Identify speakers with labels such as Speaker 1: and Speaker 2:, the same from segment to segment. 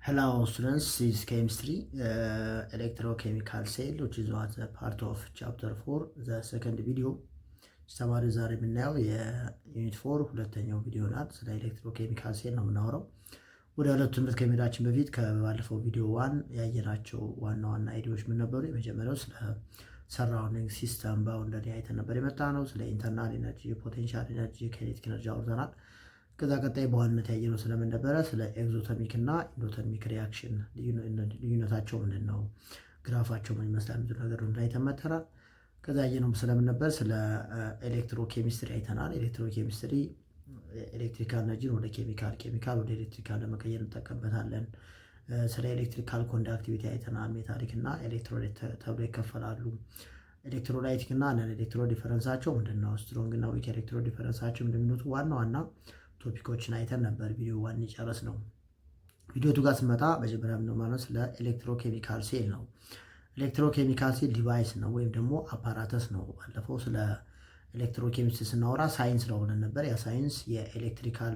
Speaker 1: Hello students, this is chemistry, electrochemical cell, which is what part of chapter 4, the second video. ተማሪ ዛሬ የምናየው የዩኒት 4 ሁለተኛው ቪዲዮ ናት። ስለ ኤሌክትሮኬሚካል ሴል ነው የምናወራው። ወደ ሁለቱ ትምህርት ከመሄዳችን በፊት ከባለፈው ቪዲዮ 1 ያየናቸው ዋና ዋና አይዲያዎች ምን ነበሩ? የመጀመሪያው ስለ ሰራውንዲንግ ሲስተም ባውንደሪ አይተን ነበር የመጣ ነው። ስለ ኢንተርናል ኤነርጂ፣ ፖቴንሻል ኤነርጂ፣ ኬኔቲክ ኤነርጂ አውርተናል። ከዛ ቀጣይ በዋናነት ያየነው ስለምን ነበረ? ስለ ኤግዞተርሚክ እና ኢንዶተርሚክ ሪያክሽን ልዩነታቸው ምንድን ነው፣ ግራፋቸው ምን ይመስላል የሚሉ ነገር እንዳይተን መተናል። ከዛ ያየነው ስለምን ነበር? ስለ ኤሌክትሮኬሚስትሪ አይተናል። ኤሌክትሮኬሚስትሪ ኤሌክትሪካል ኤነርጂን ወደ ኬሚካል ወደ ኤሌክትሪካል ለመቀየር እንጠቀምበታለን። ስለ ኤሌክትሪካል ኮንዳክቲቪቲ አይተናል። ሜታሊክ እና ኤሌክትሮላይት ተብሎ ይከፈላሉ። ኤሌክትሮላይቲክ እና ነን ኤሌክትሮ ዲፈረንሳቸው ምንድን ነው፣ ስትሮንግ እና ዊክ ኤሌክትሮ ዲፈረንሳቸው እንደሚሉት ዋና ዋና ቶፒኮችን አይተን ነበር። ቪዲዮ 1 ይጨረስ ነው። ቪዲዮ 2 ጋር ስመጣ መጀመሪያ ምንድነው ማለት ስለ ኤሌክትሮኬሚካል ሴል ነው። ኤሌክትሮኬሚካል ሴል ዲቫይስ ነው ወይም ደግሞ አፓራተስ ነው። ባለፈው ስለ ኤሌክትሮኬሚስትሪ ስናወራ ሳይንስ ነው ብለን ነበር። ያ ሳይንስ የኤሌክትሪካል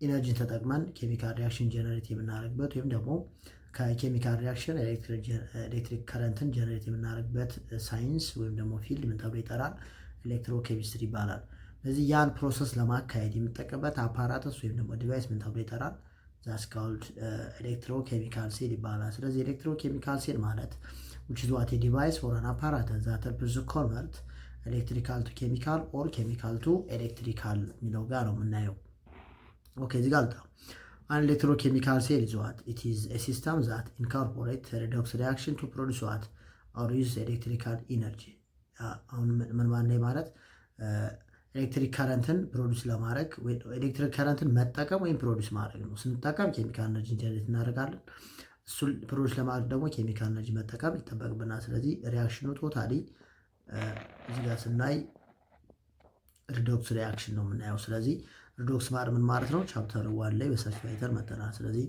Speaker 1: ኢነርጂን ተጠቅመን ኬሚካል ሪያክሽን ጀነሬት የምናደርግበት ወይም ደግሞ ከኬሚካል ሪያክሽን ኤሌክትሪክ ከረንትን ጀነሬት የምናደርግበት ሳይንስ ወይም ደግሞ ፊልድ ምን ተብሎ ይጠራል? ኤሌክትሮኬሚስትሪ ይባላል። ስለዚህ ያን ፕሮሰስ ለማካሄድ የምንጠቀምበት አፓራተስ ወይም ደግሞ ዲቫይስ ምን ተብሎ ይጠራል? ዛትስ ኮልድ ኤሌክትሮኬሚካል ሴል ይባላል። ስለዚህ ኤሌክትሮኬሚካል ሴል ማለት which is what a device or an apparatus that helps to convert electrical to chemical or chemical to electrical የሚለው ጋር ነው የምናየው። ኦኬ እዚህ ጋር ልጣ an electrochemical cell is what it is a system that incorporates redox reaction to produce what or use electrical energy። አሁን ምን ማለት ኤሌክትሪክ ከረንትን ፕሮዲዩስ ለማድረግ ወይ ኤሌክትሪክ ከረንትን መጠቀም ወይም ፕሮዲዩስ ማድረግ ነው። ስንጠቀም ኬሚካል ኤነርጂ ጀነሬት እናደርጋለን። እሱን ፕሮዲዩስ ለማድረግ ደግሞ ኬሚካል ኤነርጂ መጠቀም ይጠበቅብናል። ስለዚህ ሪያክሽኑ ቶታሊ እዚህ ጋር ስናይ ሪዶክስ ሪያክሽን ነው የምናየው። ስለዚህ ሪዶክስ ምን ማለት ነው? ቻፕተር 1 ላይ በሰፊው አይተን መጥተናል። ስለዚህ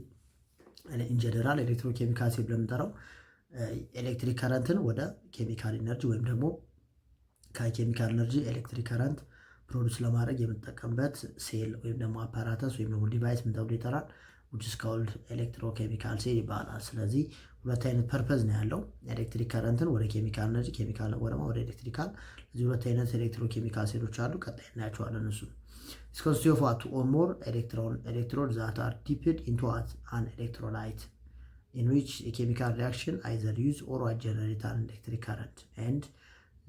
Speaker 1: ኢን ጀነራል ኤሌክትሮኬሚካል ሴል ብለን የምንጠራው ኤሌክትሪክ ከረንትን ወደ ኬሚካል ኤነርጂ ወይም ደግሞ ከኬሚካል ኤነርጂ ኤሌክትሪክ ከረንት ፕሮዲዩስ ለማድረግ የምንጠቀምበት ሴል ወይም ደግሞ አፓራተስ ወይም ደግሞ ዲቫይስ ምን ተብሎ ይጠራል? which is called ኤሌክትሮኬሚካል ሴል ይባላል። ስለዚህ ሁለት አይነት ፐርፐዝ ነው ያለው። ኤሌክትሪክ ከረንትን ወደ ኬሚካል ኤነርጂ፣ ኬሚካል ወደ ኤሌክትሪካል። ስለዚህ ሁለት አይነት ኤሌክትሮኬሚካል ሴሎች አሉ። ቀጣይ እናያቸዋለን። እሱ is consist of what or more electrodes that are dipped into an electrolyte in which a chemical reaction either use or generate an electric current and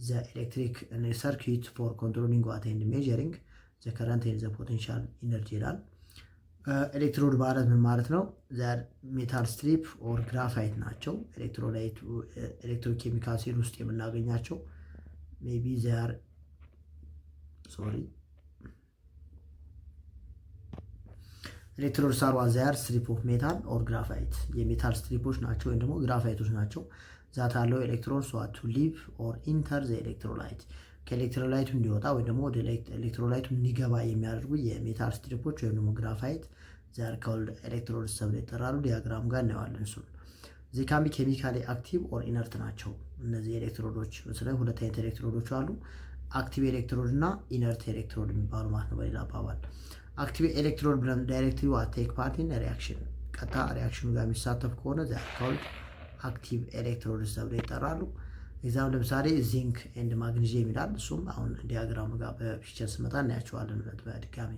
Speaker 1: the electric circuit for controlling what and measuring the current and the potential energy ይላል። ኤሌክትሮድ ማለት ምን ማለት ነው? ዘር ሜታል ስትሪፕ ኦር ግራፋይት ናቸው። ኤሌክትሮኬሚካል ሴል ውስጥ የምናገኛቸው ሜቢ ዘር ኤሌክትሮድስ አር ዘር ስትሪፕ ኦፍ ሜታል ኦር ግራፋይት የሜታል ስትሪፖች ናቸው ወይም ደግሞ ግራፋይቶች ናቸው። ዛት አለው ኤሌክትሮንስ ቱ ሊቭ ኦር ኢንተር ዘ ኤሌክትሮላይት ከኤሌክትሮላይቱ እንዲወጣ ወይም ደግሞ ወደ ኤሌክትሮላይቱ እንዲገባ የሚያደርጉ የሜታል ስትሪፖች ወይም ደግሞ ግራፋይት ዘር ኮልድ ኤሌክትሮድስ ተብለው ይጠራሉ። ዲያግራም ጋር እናየዋለን እሱን። ዚ ካን ቢ ኬሚካሊ አክቲቭ ኦር ኢነርት ናቸው እነዚህ ኤሌክትሮዶች። ስለዚህ ሁለት አይነት ኤሌክትሮዶች አሉ፣ አክቲቭ ኤሌክትሮድ እና ኢነርት ኤሌክትሮድ የሚባሉ ማለት ነው። በሌላ አባባል አክቲቭ ኤሌክትሮድ ብለን ዳይሬክትሊ ቴክ ፓርት ኢን ሪያክሽን ቀጥታ ሪያክሽኑ ጋር የሚሳተፍ ከሆነ ዘር ኮልድ አክቲቭ ኤሌክትሮድስ ተብለው ይጠራሉ። ኤግዛም ለምሳሌ ዚንክ ኤንድ ማግኒዚየም ይላል። እሱም አሁን ዲያግራም ጋር በፒክቸር ስመጣ እናያቸዋለን በድጋሚ።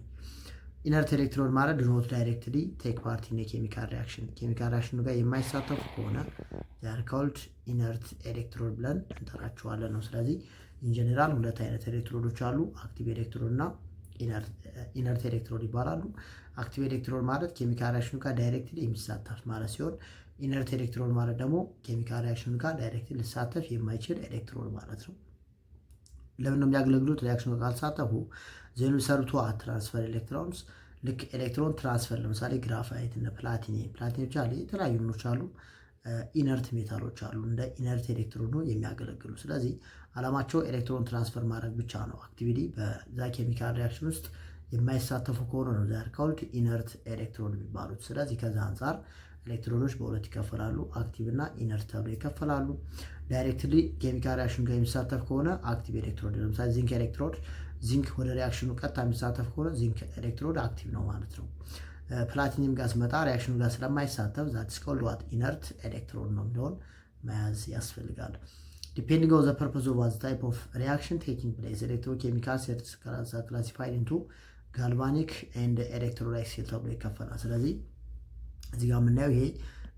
Speaker 1: ኢነርት ኤሌክትሮድ ማለት ዱ ኖት ዳይሬክትሊ ቴክ ፓርት ኢን ኬሚካል ሪያክሽን ኬሚካል ሪያክሽኑ ጋር የማይሳተፉ ከሆነ ዘር ኮልድ ኢነርት ኤሌክትሮድ ብለን እንጠራቸዋለን ነው። ስለዚህ ኢን ጀነራል ሁለት አይነት ኤሌክትሮዶች አሉ፣ አክቲቭ ኤሌክትሮድ እና ኢነርት ኤሌክትሮድ ይባላሉ። አክቲቭ ኤሌክትሮድ ማለት ኬሚካል ሪያክሽኑ ጋር ዳይሬክትሊ የሚሳተፍ ማለት ሲሆን ኢነርት ኤሌክትሮድ ማለት ደግሞ ኬሚካል ሪያክሽን ጋር ዳይሬክትሊ ሊሳተፍ የማይችል ኤሌክትሮድ ማለት ነው። ለምን ነው የሚያገለግሉት? ሪያክሽኑ ጋር ካልተሳተፉ ዘኑ ሰርቶ ትራንስፈር ኤሌክትሮንስ ልክ ኤሌክትሮን ትራንስፈር ለምሳሌ ግራፋይት እና ፕላቲኒየም አለ፣ የተለያዩ ምኖች አሉ፣ ኢነርት ሜታሎች አሉ እንደ ኢነርት ኤሌክትሮድ ነው የሚያገለግሉ። ስለዚህ አላማቸው ኤሌክትሮን ትራንስፈር ማድረግ ብቻ ነው። አክቲቪቲ በዛ ኬሚካል ሪያክሽን ውስጥ የማይሳተፉ ከሆነ ነው ዘር ኮልድ ኢነርት ኤሌክትሮድ የሚባሉት። ስለዚህ ከዛ አንፃር ኤሌክትሮዶች በሁለት ይከፈላሉ፣ አክቲቭ እና ኢነርት ተብለው ይከፈላሉ። ዳይሬክትሊ ኬሚካል ሪያክሽን ጋር የሚሳተፍ ከሆነ አክቲቭ ኤሌክትሮድ፣ ለምሳሌ ዚንክ ኤሌክትሮድ ዚንክ ወደ ሪያክሽኑ ቀጥታ የሚሳተፍ ከሆነ ዚንክ ኤሌክትሮድ አክቲቭ ነው ማለት ነው። ፕላቲኒየም ጋር ስመጣ ሪያክሽኑ ጋር ስለማይሳተፍ ዛት ኢዝ ኮልድ ዋት ኢነርት ኤሌክትሮን ነው የሚለውን መያዝ ያስፈልጋል። ዲፔንዲንግ ኦን ዘ ፐርፐዝ ኦፍ ዋት ታይፕ ኦፍ ሪያክሽን ቴኪንግ ፕሌስ ኤሌክትሮኬሚካል ሴልስ ክላሲፋይድ ኢንቱ ጋልቫኒክ ኤንድ ኤሌክትሮላይት ሴል ተብሎ ይከፈላል። ስለዚህ እዚህ ጋር የምናየው ይሄ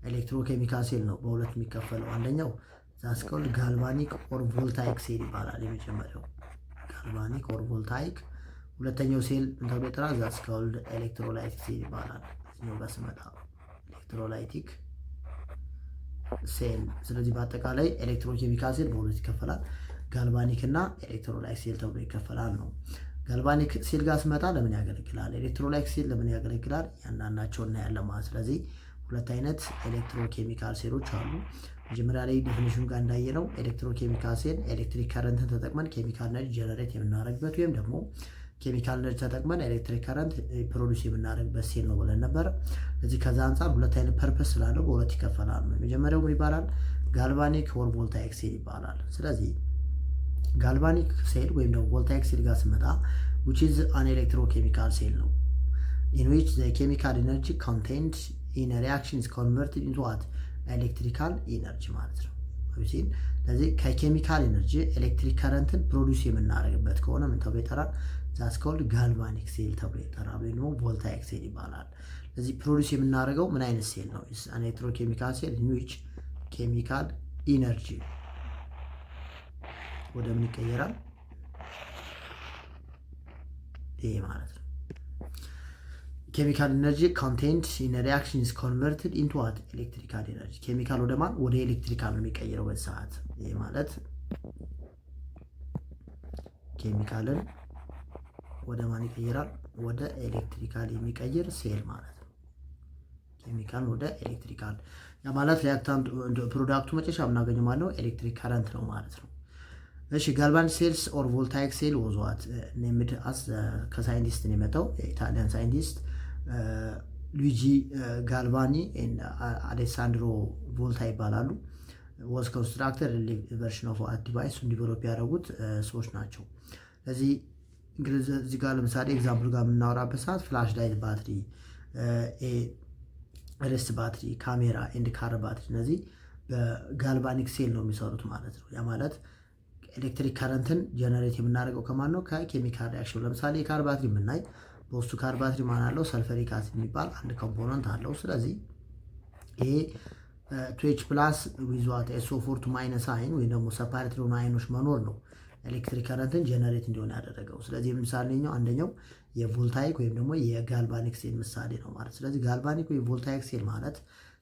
Speaker 1: ኤሌክትሮኬሚካል ሴል ነው በሁለት የሚከፈለው። አንደኛው ዛት ኢዝ ኮልድ ጋልቫኒክ ኦር ቮልታይክ ሴል ይባላል። የመጀመሪያው ጋልቫኒክ ኦር ቮልታይክ፣ ሁለተኛው ሴል ተብሎ ይጠራል። ዛት ኢዝ ኮልድ ኤሌክትሮላይቲክ ሴል ይባላል። እዚህኛው ጋር ስመጣ ኤሌክትሮላይቲክ ሴል። ስለዚህ በአጠቃላይ ኤሌክትሮኬሚካል ሴል በሁለት ይከፈላል። ጋልቫኒክ እና ኤሌክትሮላይት ሴል ተብሎ ይከፈላል ነው። ጋልቫኒክ ሴል ጋር ስመጣ ለምን ያገለግላል፣ ኤሌክትሮላይት ሴል ለምን ያገለግላል፣ ያንዳንዳቸው እናያለን ማለት። ስለዚህ ሁለት አይነት ኤሌክትሮኬሚካል ሴሎች አሉ። መጀመሪያ ላይ ዴፊኒሽኑ ጋር እንዳየነው ኤሌክትሮኬሚካል ሴል ኤሌክትሪክ ከረንትን ተጠቅመን ኬሚካል ኤነርጂ ጀነሬት የምናደርግበት ወይም ደግሞ ኬሚካል ኤነርጂ ተጠቅመን ኤሌክትሪክ ከረንት ፕሮዲስ የምናደርግበት ሴል ነው ብለን ነበር። ስለዚህ ከዛ አንጻር ሁለት አይነት ፐርፐስ ስላለው በሁለት ይከፈላል ነው። የመጀመሪያው ምን ይባላል? ጋልቫኒክ ኦር ቮልታይክ ሴል ይባላል። ስለዚህ ጋልቫኒክ ሴል ወይም ደግሞ ቮልታይክ ሴል ጋር ስመጣ which is an electrochemical cell ነው in which the chemical energy contained in a reaction is converted into what ኤሌክትሪካል ኢነርጂ ማለት ነው። ስለዚህ ከኬሚካል ኤነርጂ ኤሌክትሪክ ከረንትን ፕሮዲስ የምናደርግበት ከሆነ ምን ተብሎ ይጠራል? ዛትስ ኮልድ ጋልቫኒክ ሴል ተብሎ ይጠራል፣ ወይም ደግሞ ቮልታይክ ሴል ይባላል። ስለዚህ ፕሮዲስ የምናደርገው ምን አይነት ሴል ነው? ኤሌክትሮኬሚካል ሴል in which ኬሚካል ኢነርጂ ወደ ምን ይቀየራል? ይሄ ማለት ነው። ኬሚካል ኢነርጂ ኮንቴንት ኢን ሪአክሽን ኢዝ ኮንቨርትድ ኢንቱ ዋት ኤሌክትሪካል ኢነርጂ። ኬሚካል ወደ ማን? ወደ ኤሌክትሪካል ነው የሚቀየረው በዚህ ሰዓት። ይሄ ማለት ኬሚካልን ወደ ማን ይቀይራል? ወደ ኤሌክትሪካል የሚቀይር ሴል ማለት ነው። ኬሚካል ወደ ኤሌክትሪካል፣ ያ ማለት ሪአክታንት ፕሮዳክቱ መጨረሻ የምናገኘው ማለት ነው ኤሌክትሪክ ከረንት ነው ማለት ነው። እሺ ጋልቫኒክ ሴልስ ኦር ቮልታይክ ሴል ዋዝ ዋት ኔምድ አስ ከሳይንቲስት ነው የመጣው የኢታሊያን ሳይንቲስት ሉዊጂ ጋልቫኒ ኤንድ አሌሳንድሮ ቮልታ ይባላሉ። ዋዝ ኮንስትራክተር ቨርሽን ኦፍ ዋት ዲቫይስ ዲቨሎፕ ያደረጉት ሰዎች ናቸው። ስለዚህ እንግዲህ እዚህ ጋር ለምሳሌ ኤግዛምፕል ጋር የምናወራበት ሰዓት ፍላሽ ላይት ባትሪ፣ ሬስት ባትሪ፣ ካሜራ ኤንድ ካር ባትሪ እነዚህ በጋልቫኒክ ሴል ነው የሚሰሩት ማለት ነው። ያ ማለት ኤሌክትሪክ ከረንትን ጀነሬት የምናደርገው ከማን ነው? ከኬሚካል ሪአክሽን። ለምሳሌ የካር ባትሪ የምናይ በውስጡ ካር ባትሪ ማን አለው? ሰልፈሪክ አሲድ የሚባል አንድ ኮምፖነንት አለው። ስለዚህ ይሄ ቱኤች ፕላስ ዊዝዋት ኤስኦ4 ቱ ማይነስ አይን ወይም ደግሞ ሰፓሬት የሆኑ አይኖች መኖር ነው ኤሌክትሪክ ከረንትን ጀነሬት እንዲሆን ያደረገው። ስለዚህ ምሳሌኛው አንደኛው የቮልታይክ ወይም ደግሞ የጋልቫኒክ ሴል ምሳሌ ነው ማለት። ስለዚህ ጋልቫኒክ ወይም ቮልታይክ ሴል ማለት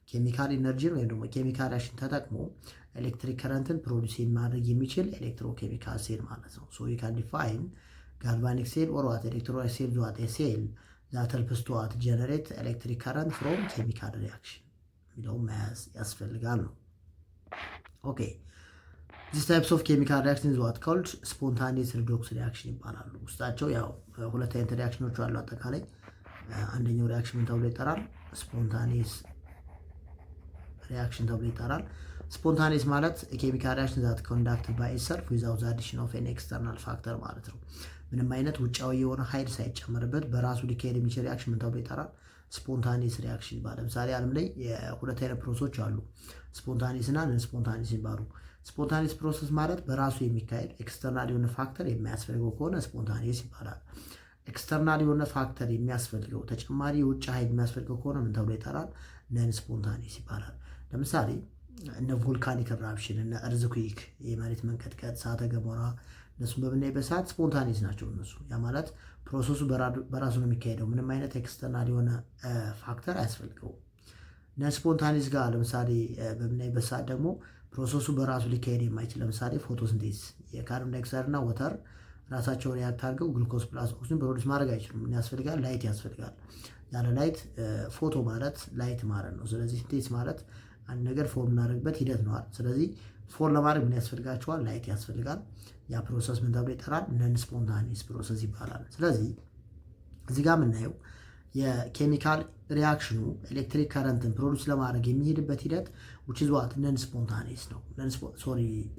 Speaker 1: ኬሚካል ኢነርጂን ወይም ደግሞ ኬሚካል ሪአክሽን ተጠቅሞ ኤሌክትሪክ ከረንትን ፕሮዲስ ማድረግ የሚችል ኤሌክትሮኬሚካል ሴል ማለት ነው። ሶ ዩ ካን ዲፋይን ጋልቫኒክ ሴል ኦር ዋት ኤሌክትሮላይት ሴል ዋት ኤ ሴል ዛት ሄልፕስ ቱ ዋት ጀነሬት ኤሌክትሪክ ከረንት ፍሮም ኬሚካል ሪአክሽን የሚለው መያዝ ያስፈልጋል ነው። ኦኬ ዚስ ታይፕስ ኦፍ ኬሚካል ሪአክሽን ዋት ኮልድ ስፖንታኒየስ ሪዶክስ ሪአክሽን ይባላሉ። ውስጣቸው ያው ሁለት አይነት ሪአክሽኖች አሉ። አጠቃላይ አንደኛው ሪአክሽን ምን ተብሎ ይጠራል? ስፖንታኒየስ ሪአክሽን ተብሎ ይጠራል። ስፖንታኒየስ ማለት ኬሚካል ሪአክሽን ዛት ኮንዳክትድ ባይ ኢትሰልፍ ዊዛውት አዲሽን ኦፍ ኤኒ ኤክስተርናል ፋክተር ማለት ነው። ምንም አይነት ውጫዊ የሆነ ኃይል ሳይጨመርበት በራሱ ሊካሄድ የሚችል ሪአክሽን ምን ተብሎ ይጠራል? ስፖንታኒየስ ሪአክሽን ይባላል። ለምሳሌ ዓለም ላይ የሁለት አይነት ፕሮሰሶች አሉ፣ ስፖንታኒየስ እና ነን ስፖንታኒየስ ይባሉ። ስፖንታኒየስ ፕሮሰስ ማለት በራሱ የሚካሄድ ኤክስተርናል የሆነ ፋክተር የማያስፈልገው ከሆነ ስፖንታኒየስ ይባላል። ኤክስተርናል የሆነ ፋክተር የሚያስፈልገው ተጨማሪ የውጭ ኃይል የሚያስፈልገው ከሆነ ምን ተብሎ ይጠራል? ነን ስፖንታኒየስ ይባላል። ለምሳሌ እነ ቮልካኒክ ኢራፕሽን፣ እነ እርዝኩዊክ የመሬት መንቀጥቀጥ፣ እሳተ ገሞራ እነሱን በምናይበት ሰዓት ስፖንታኒየስ ናቸው እነሱ። ያ ማለት ፕሮሰሱ በራሱ ነው የሚካሄደው፣ ምንም አይነት ኤክስተርናል የሆነ ፋክተር አያስፈልገውም። ነን ስፖንታኒየስ ጋር ለምሳሌ በምናይበት ሰዓት ደግሞ ፕሮሰሱ በራሱ ሊካሄድ የማይችል ለምሳሌ ፎቶሲንቴሲስ የካርቦን ዳይኦክሳይድ እና ወተር ራሳቸውን ሪአክት አድርገው ግሉኮስ ፕላስ ኦክሲጅን ፕሮዲስ ማድረግ አይችሉም። ምን ያስፈልጋል? ላይት ያስፈልጋል። ያለ ላይት ፎቶ ማለት ላይት ማለት ነው። ስለዚህ ሲንቴሲስ ማለት አንድ ነገር ፎርም የምናደርግበት ሂደት ነዋል። ስለዚህ ፎርም ለማድረግ ምን ያስፈልጋቸዋል? ላይት ያስፈልጋል። ያ ፕሮሰስ ምን ተብሎ ይጠራል? ነን ስፖንታኒየስ ፕሮሰስ ይባላል። ስለዚህ እዚህ ጋር የምናየው የኬሚካል ሪአክሽኑ ኤሌክትሪክ ከረንትን ፕሮዲስ ለማድረግ የሚሄድበት ሂደት which is what ነን ስፖንታኒየስ ነው።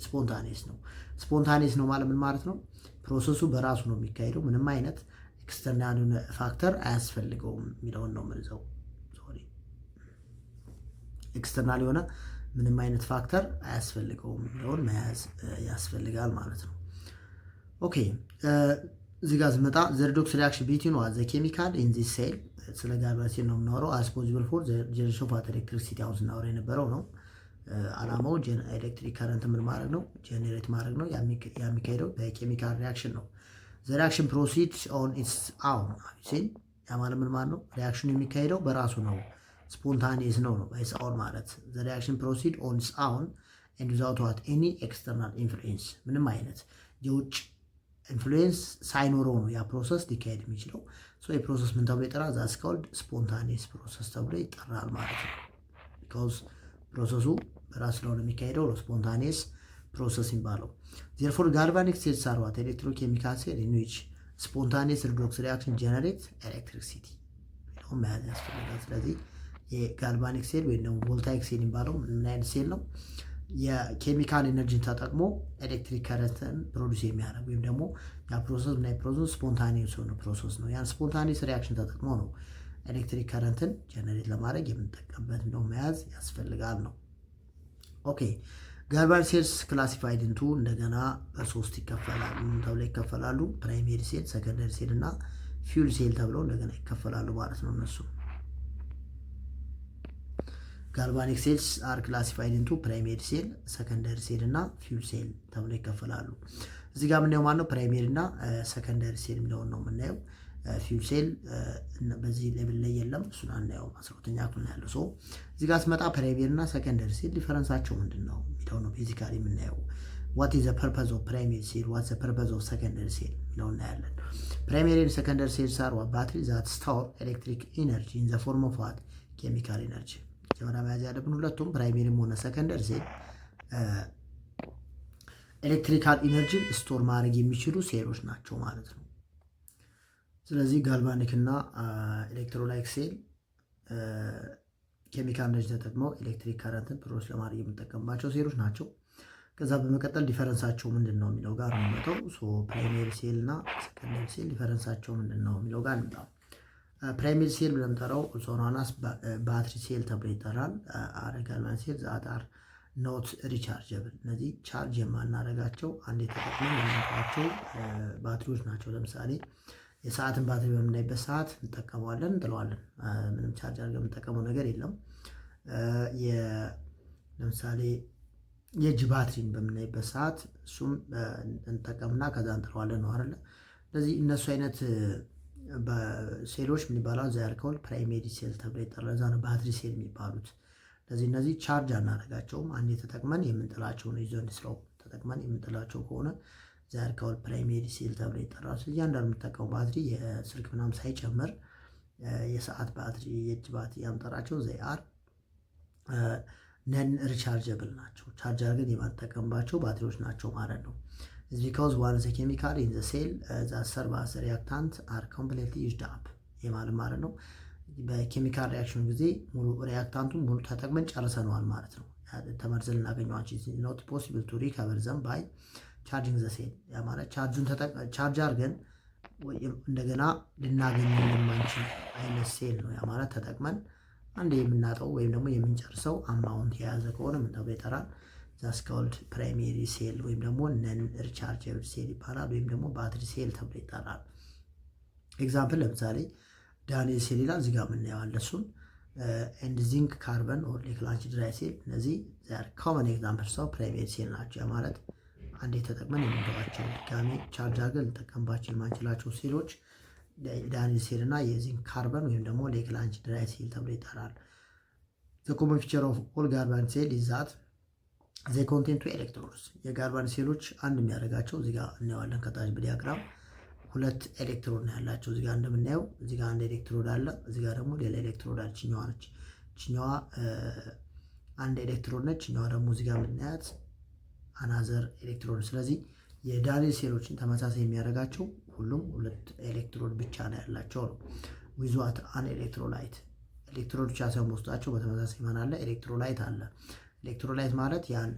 Speaker 1: ስፖንታኒየስ ነው። ስፖንታኒየስ ነው ማለት ምን ማለት ነው? ፕሮሰሱ በራሱ ነው የሚካሄደው፣ ምንም አይነት ኤክስተርናል የሆነ ፋክተር አያስፈልገውም የሚለውን ነው የምንይዘው። ሶሪ ኤክስተርናል የሆነ ምንም አይነት ፋክተር አያስፈልገውም የሚለውን መያዝ ያስፈልጋል ማለት ነው። ኦኬ እዚህ ጋር ስመጣ ዘ ሪዶክስ ሪአክሽን ቢትዊን ዘ ኬሚካል ኢን ዚስ ሴል ስለ ጋልቫኒክ ሴል ነው የምናወራው። አስ ፖሲብል ፎር ጀነሬሽን ኦፍ ኤሌክትሪሲቲ አሁን ስናወራ የነበረው ነው። አላማው ኤሌክትሪክ ከረንት ምን ማድረግ ነው? ጄኔሬት ማድረግ ነው። የሚካሄደው በኬሚካል ሪአክሽን ነው። ዘ ሪአክሽን ፕሮሲድ ኦን ኢትስ አውን ሲል ያ ማለት ምን ማለት ነው? ሪአክሽኑ የሚካሄደው በራሱ ነው፣ ስፖንታኒየስ ነው ኢትስ አውን ማለት። ዘ ሪአክሽን ፕሮሲድ ኦን ኢትስ አውን ኤንድ ዊዛውት ዋት ኤኒ ኤክስተርናል ኢንፍሉዌንስ፣ ምንም አይነት የውጭ ኢንፍሉዌንስ ሳይኖረው ነው ያ ፕሮሰስ ሊካሄድ የሚችለው። ሶ የፕሮሰስ ምን ተብሎ ይጠራል? ዛትስ ኮልድ ስፖንታኒየስ ፕሮሰስ ተብሎ ይጠራል ማለት ነው። ቢኮዝ ፕሮሰሱ በራሱ ስለሆነ የሚካሄደው ነው ስፖንታኒየስ ፕሮሰስ የሚባለው። ዜርፎር ጋልቫኒክ ሴልስ አር ዋት ኤሌክትሮኬሚካል ሴል ኢን ዊች ስፖንታኒየስ ሪዶክስ ሪአክሽን ጀነሬት ኤሌክትሪሲቲ ነው መያዝ ያስፈልጋል። ስለዚህ የጋልቫኒክ ሴል ወይም ደግሞ ቮልታይክ ሴል የሚባለው ምን አይነት ሴል ነው? የኬሚካል ኤነርጂን ተጠቅሞ ኤሌክትሪክ ከረንትን ፕሮዲስ የሚያደርግ ወይም ደግሞ ያ ፕሮሰስ እና ፕሮሰስ ስፖንታኒየስ የሆነ ፕሮሰስ ነው። ያን ስፖንታኒየስ ሪአክሽን ተጠቅሞ ነው ኤሌክትሪክ ከረንትን ጀነሬት ለማድረግ የምንጠቀምበት ነው መያዝ ያስፈልጋል ነው። ኦኬ ጋልቫኒክ ሴልስ ክላሲፋይድ ኢንቱ እንደገና በሶስት ይከፈላሉ ተብለው ይከፈላሉ። ፕራይሜሪ ሴል፣ ሰከንደሪ ሴል እና ፊውል ሴል ተብለው እንደገና ይከፈላሉ ማለት ነው። እነሱ ጋልቫኒክ ሴልስ አር ክላሲፋይድ ኢንቱ ፕራይሜሪ ሴል፣ ሰከንደሪ ሴል እና ፊውል ሴል ተብለው ይከፈላሉ። እዚህ ጋር የምናየው ማነው? ፕራይሜሪ እና ሰከንደሪ ሴል የሚለውን ነው የምናየው። ፊውል ሴል በዚህ ሌቭል ላይ የለም፣ እሱን አናየው። 12ኛ ክፍል ነው ያለው። ሶ እዚህ ጋር ስመጣ ፕራይሜሪ እና ሰከንደሪ ሴል ዲፈረንሳቸው ምንድን ነው የሚለው ነው ቤዚካሊ የምናየው። ዋት ኢዝ ዘ ፐርፐዝ ኦፍ ፕራይሜሪ ሴል፣ ዋት ዘ ፐርፐዝ ኦፍ ሰከንደሪ ሴል የሚለው እናያለን። ፕራይሜሪ እና ሰከንደሪ ሴልስ አር ባትሪ ዛት ስቶር ኤሌክትሪክ ኢነርጂ ኢን ዘ ፎርም ኦፍ ዋት ኬሚካል ኢነርጂ። ጀመራ መያዝ ያለብን ሁለቱም ፕራይሜሪም ሆነ ሰከንደሪ ሴል ኤሌክትሪካል ኢነርጂን ስቶር ማድረግ የሚችሉ ሴሎች ናቸው ማለት ነው። ስለዚህ ጋልቫኒክ እና ኤሌክትሮላይክ ሴል ኬሚካል ኤነርጂ ተጠቅመው ኤሌክትሪክ ከረንትን ፕሮዲስ ለማድረግ የምንጠቀምባቸው ሴሎች ናቸው። ከዛ በመቀጠል ዲፈረንሳቸው ምንድን ነው የሚለው ጋር ነው የሚመጣው። ሶ ፕራይሜሪ ሴል እና ሰከንደሪ ሴል ዲፈረንሳቸው ምንድን ነው የሚለው ጋር እንምጣ። ፕራይሜሪ ሴል ብለን ጠራው ሶናናስ ባትሪ ሴል ተብሎ ይጠራል። ጋልቫኒክ ሴል ዛት አር ኖት ሪቻርጀብል፣ እነዚህ ቻርጅ የማናደርጋቸው አንዴ ተጠቅመን የምንጠራቸው ባትሪዎች ናቸው። ለምሳሌ የሰዓትን ባትሪ በምናይበት ሰዓት እንጠቀመዋለን፣ እንጥለዋለን። ምንም ቻርጅ አድርገን የምንጠቀመው ነገር የለም። ለምሳሌ የእጅ ባትሪን በምናይበት ሰዓት እሱም እንጠቀምና ከዛ እንጥለዋለን ነው አይደለ? ስለዚህ እነሱ አይነት ሴሎች ምን ይባላሉ? ዛያርከውል ፕራይሜሪ ሴል ተብሎ ይጠራል። እዛ ነው ባትሪ ሴል የሚባሉት። ስለዚህ እነዚህ ቻርጅ አናደርጋቸውም፣ አንዴ ተጠቅመን የምንጥላቸው ነው። ይዘን ስለው ተጠቅመን የምንጥላቸው ከሆነ ዛያርከውል ፕራይሜሪ ሴል ተብሎ ይጠራል። ስለዚህ እያንዳንዱ የምንጠቀመው ባትሪ የስልክ ምናምን ሳይጨምር የሰዓት ባትሪ፣ የእጅ ባትሪ ያምጠራቸው ዛያር ነን ሪቻርጀብል ናቸው። ቻርጅ አድርገን የማንጠቀምባቸው ባትሪዎች ናቸው ማለት ነው። ቢካዝ ዋን ዘ ኬሚካል ኢን ዘ ሴል ዛት ሰርቭ አስ ሪአክታንት አር ኮምፕሊትሊ ዩዝድ አፕ ማለት ነው። በኬሚካል ሪአክሽን ጊዜ ሙሉ ሪአክታንቱን ሙሉ ተጠቅመን ጨርሰነዋል ማለት ነው። ተመርዘን ልናገኘዋቸው ኖት ፖሲብል ቱ ሪከቨር ዘም ባይ ቻርጂንግ ዘ ሴል። ያ ማለት ቻርጅ አድርገን እንደገና ልናገኘው የማንችል አይነት ሴል ነው። ያ ማለት ተጠቅመን አንድ የምናጠው ወይም ደግሞ የምንጨርሰው አማውንት የያዘ ከሆነ ምን ተብሎ ይጠራል? ዛትስ ኮልድ ፕራይሜሪ ሴል ወይም ደግሞ ነን ሪቻርጀብል ሴል ይባላል፣ ወይም ደግሞ ባትሪ ሴል ተብሎ ይጠራል። ኤግዛምፕል ለምሳሌ ዳንኤል ሴል ይላል፣ እዚህ ጋር የምናየዋለን እሱን። ኤንድ ዚንክ ካርበን ኦር ሌክላንች ድራይ ሴል፣ እነዚህ ዛር ኮመን ኤግዛምፕልስ ኦፍ ፕራይሜሪ ሴል ናቸው። ያ ማለት አንዴ ተጠቅመን የምንተዋቸው ድጋሜ ቻርጅ አድርገን ልንጠቀምባቸው የማንችላቸው ሴሎች ዳንኤል ሴል እና የዚንክ ካርበን ወይም ደግሞ ሌክላንች ድራይ ሴል ተብሎ ይጠራል። ዘ ኮመን ፊቸር ኦፍ ኦል ጋልቫኒክ ሴል ኢዝ ዛት ዘ ኮንቴንቱ ኤሌክትሮድስ። የጋልቫኒክ ሴሎች አንድ የሚያደርጋቸው እዚህ ጋር እናየዋለን ከታች በዲያግራም ሁለት ኤሌክትሮድ ነው ያላቸው። እዚህ ጋር እንደምናየው እዚህ ጋር አንድ ኤሌክትሮድ አለ፣ እዚህ ጋር ደግሞ ሌላ ኤሌክትሮድ አለ። ችኛዋ ነች፣ ችኛዋ አንድ ኤሌክትሮድ ነች፣ ችኛዋ ደግሞ እዚህ ጋር የምናያት አናዘር ኤሌክትሮድ። ስለዚህ የዳንኤል ሴሎችን ተመሳሳይ የሚያደርጋቸው ሁሉም ሁለት ኤሌክትሮድ ብቻ ነው ያላቸው ነው። ዊዟት አን ኤሌክትሮላይት፣ ኤሌክትሮድ ብቻ ሳይሆን በውስጣቸው በተመሳሳይ ማን አለ? ኤሌክትሮላይት አለ። ኤሌክትሮላይት ማለት ያን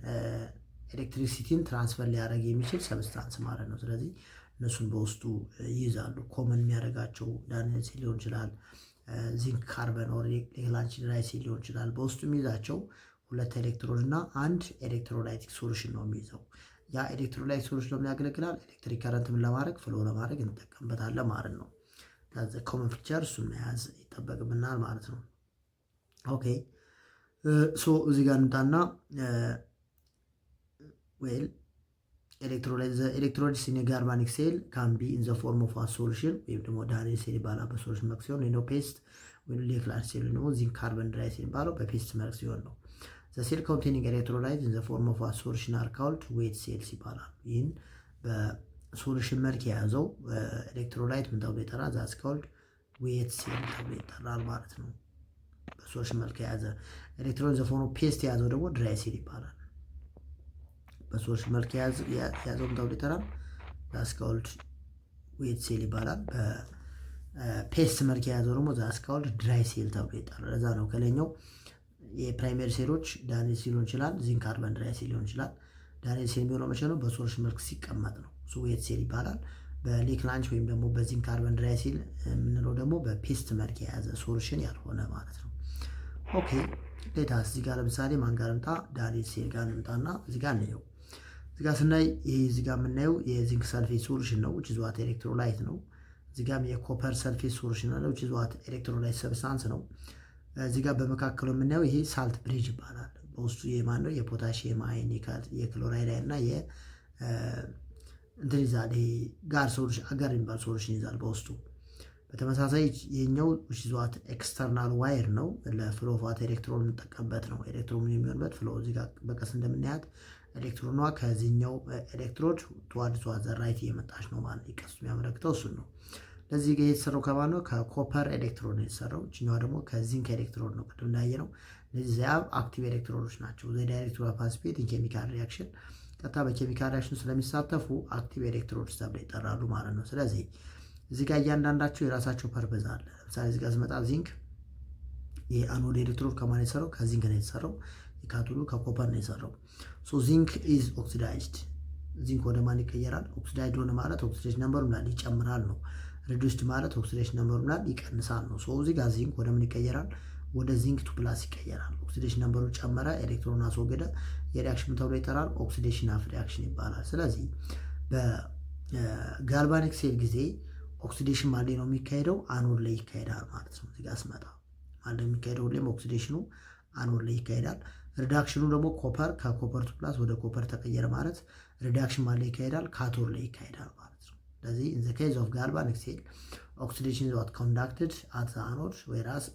Speaker 1: ኤሌክትሪሲቲን ትራንስፈር ሊያደርግ የሚችል ሰብስታንስ ማለት ነው። ስለዚህ እነሱን በውስጡ ይይዛሉ። ኮመን የሚያደርጋቸው ዳንኤል ሴል ሊሆን ይችላል፣ ዚንክ ካርበን ኦር ሌላንች ድራይሲል ሊሆን ይችላል። በውስጡ የሚይዛቸው 2 ኤሌክትሮድ እና 1 ኤሌክትሮላይቲክ ሶሉሽን ነው የሚይዘው። ያ ኤሌክትሮላይቲክ ሶሉሽን ነው ያገለግላል። ኤሌክትሪክ ከረንትም ለማድረግ ፍሎ ለማድረግ እንጠቀምበታለን ማለት ነው። ኮመን ፒክቸር እሱን መያዝ ይጠበቅብናል ማለት ነው። ኦኬ ሶ እዚህ ጋር እንምጣና ዌል ኤሌክትሮላይትስ ኢን ጋልቫኒክ ሴል ካን ቢ ኢን ዘ ፎርም ኦፍ አ ሶሉሽን ወይም ደግሞ ዳንኤል ሴል ይባላል በሶሉሽን መልክ ሲሆን፣ ወይ ፔስት ወይ ሌክላንች ሴል ደግሞ ዚንክ ካርበን ድራይሲል የሚባለው በፔስት መልክ ሲሆን ነው። ዘ ሴል ኮንቴኒንግ ኤሌክትሮላይት ኢን ዘ ፎርም ኦፍ አ ሶሉሽን አር ካልድ ዌት ሴልስ ይባላል። ይህን በሶሉሽን መልክ የያዘው ኤሌክትሮላይት ምን ተብሎ ይጠራል? ዛትስ ካልድ ዌት ሴል ተብሎ ይጠራል ማለት ነው። በሶሉሽን መልክ የያዘ ኤሌክትሮን ዘ ፎርም ኦፍ ፔስት የያዘው ደግሞ ድራይሲል ይባላል። በሶሉሽን መልክ የያዘው ምን ተብሎ ይጠራል? ዛትስ ካልድ ዌት ሴል ይባላል። በፔስት መልክ የያዘው ደግሞ ዛትስ ካልድ ድራይ ሴል ተብሎ ይጠራል። ለዛ ነው ከላይኛው የፕራይመሪ ሴሎች ዳንኤል ሴል ሊሆን ይችላል፣ ዚንክ ካርበን ድራይ ሴል ሊሆን ይችላል። ዳንኤል ሴል የሚሆነው መቼ ነው? በሶሉሽን መልክ ሲቀመጥ ነው። ዌት ሴል ይባላል። በሌክላንች ወይም ደግሞ በዚንክ ካርበን ድራይ ሴል የምንለው ደግሞ በፔስት መልክ የያዘ ሶሉሽን ያልሆነ ማለት ነው። ኦኬ ሌታስ እዚህ ጋር ለምሳሌ ማን ጋር እንምጣ? ዳንኤል ሴል ጋር እንምጣና እዚህ ጋር እንየው። እዚህ ጋር ስናይ ይሄ እዚህ ጋር የምናየው የዚንክ ሰልፌት ሶሉሽን ነው which is what ኤሌክትሮላይት ነው። እዚህ ጋር የኮፐር ሰልፌት ሶሉሽን ነው which is what ኤሌክትሮላይት ሰብስታንስ ነው። እዚህ ጋር በመካከሉ የምናየው ይሄ ሳልት ብሪጅ ይባላል። በውስጡ የማን ነው? የፖታሺየም አይን፣ የክሎራይድ አይን እና እንትን ይዛል። ይሄ ጋር ሶሉሽን አጋር የሚባል ሶሉሽን ይዛል በውስጡ። በተመሳሳይ ይሄኛው which is what ኤክስተርናል ዋየር ነው። ለፍሎ ኦፍ ኤሌክትሮን የምንጠቀምበት ነው። ኤሌክትሮን የሚሆንበት ፍሎ እዚህ ጋር በቀስ እንደምናያት ኤሌክትሮኗ ከዚህኛው ኤሌክትሮድ ተዋድ ራይት እየመጣች ነው ማለት ነው። ቀስ የሚያመለክተው እሱን ነው። ለዚህ ጋር የተሰራው ከማን ነው? ከኮፐር ኤሌክትሮድ ነው የተሰራው። እኛው ደግሞ ከዚንክ ኤሌክትሮድ ነው። ቅድም እንዳየነው እነዚህ ዚያብ አክቲቭ ኤሌክትሮዶች ናቸው። ዘ ዳይሬክት ቱ ፓርቲሲፔት ኢን ኬሚካል ሪአክሽን፣ ቀጥታ በኬሚካል ሪአክሽን ስለሚሳተፉ አክቲቭ ኤሌክትሮድስ ተብለው ይጠራሉ ማለት ነው። ስለዚህ እዚህ ጋር እያንዳንዳቸው የራሳቸው ፐርፐዝ አለ። ለምሳሌ እዚህ ጋር ስመጣ ዚንክ የአኖድ ኤሌክትሮድ ከማን የተሰራው? ከዚንክ ነው የተሰራው። የካቶዱ ከኮፐር ነው የሰራው። ሶ ዚንክ ኢዝ ኦክሲዳይዝድ። ዚንክ ወደ ማን ይቀየራል? ኦክሲዳይዝድ ሆነ ማለት ኦክሲዴሽን ነምበሩ ምን ይጨምራል ነው። ሪዱስድ ማለት ኦክሲዴሽን ነምበሩ ምን ይቀንሳል ነው። ሶ እዚህ ጋር ዚንክ ወደ ምን ይቀየራል? ወደ ዚንክ 2 ፕላስ ይቀየራል። ኦክሲዴሽን ነምበሩ ጨመረ፣ ኤሌክትሮን አስወገደ። የሪአክሽን ተብሎ ይጠራል ኦክሲዴሽን አፍ ሪአክሽን ይባላል። ስለዚህ በጋልቫኒክ ሴል ጊዜ ኦክሲዴሽን ማለት ነው የሚካሄደው አኖድ ላይ ይካሄዳል ማለት ነው። እዚህ ጋር ስመጣ ማለት የሚካሄደው ሁሌም ኦክሲዴሽኑ አኖድ ላይ ይካሄዳል። ሪዳክሽኑ ደግሞ ኮፐር ከኮፐር 2 ፕላስ ወደ ኮፐር ተቀየረ ማለት ሪዳክሽን ማለት ይካሄዳል ካቶድ ላይ ይካሄዳል ማለት ነው። ስለዚህ in the case of galvanic cell oxidation is what conducted at the anode whereas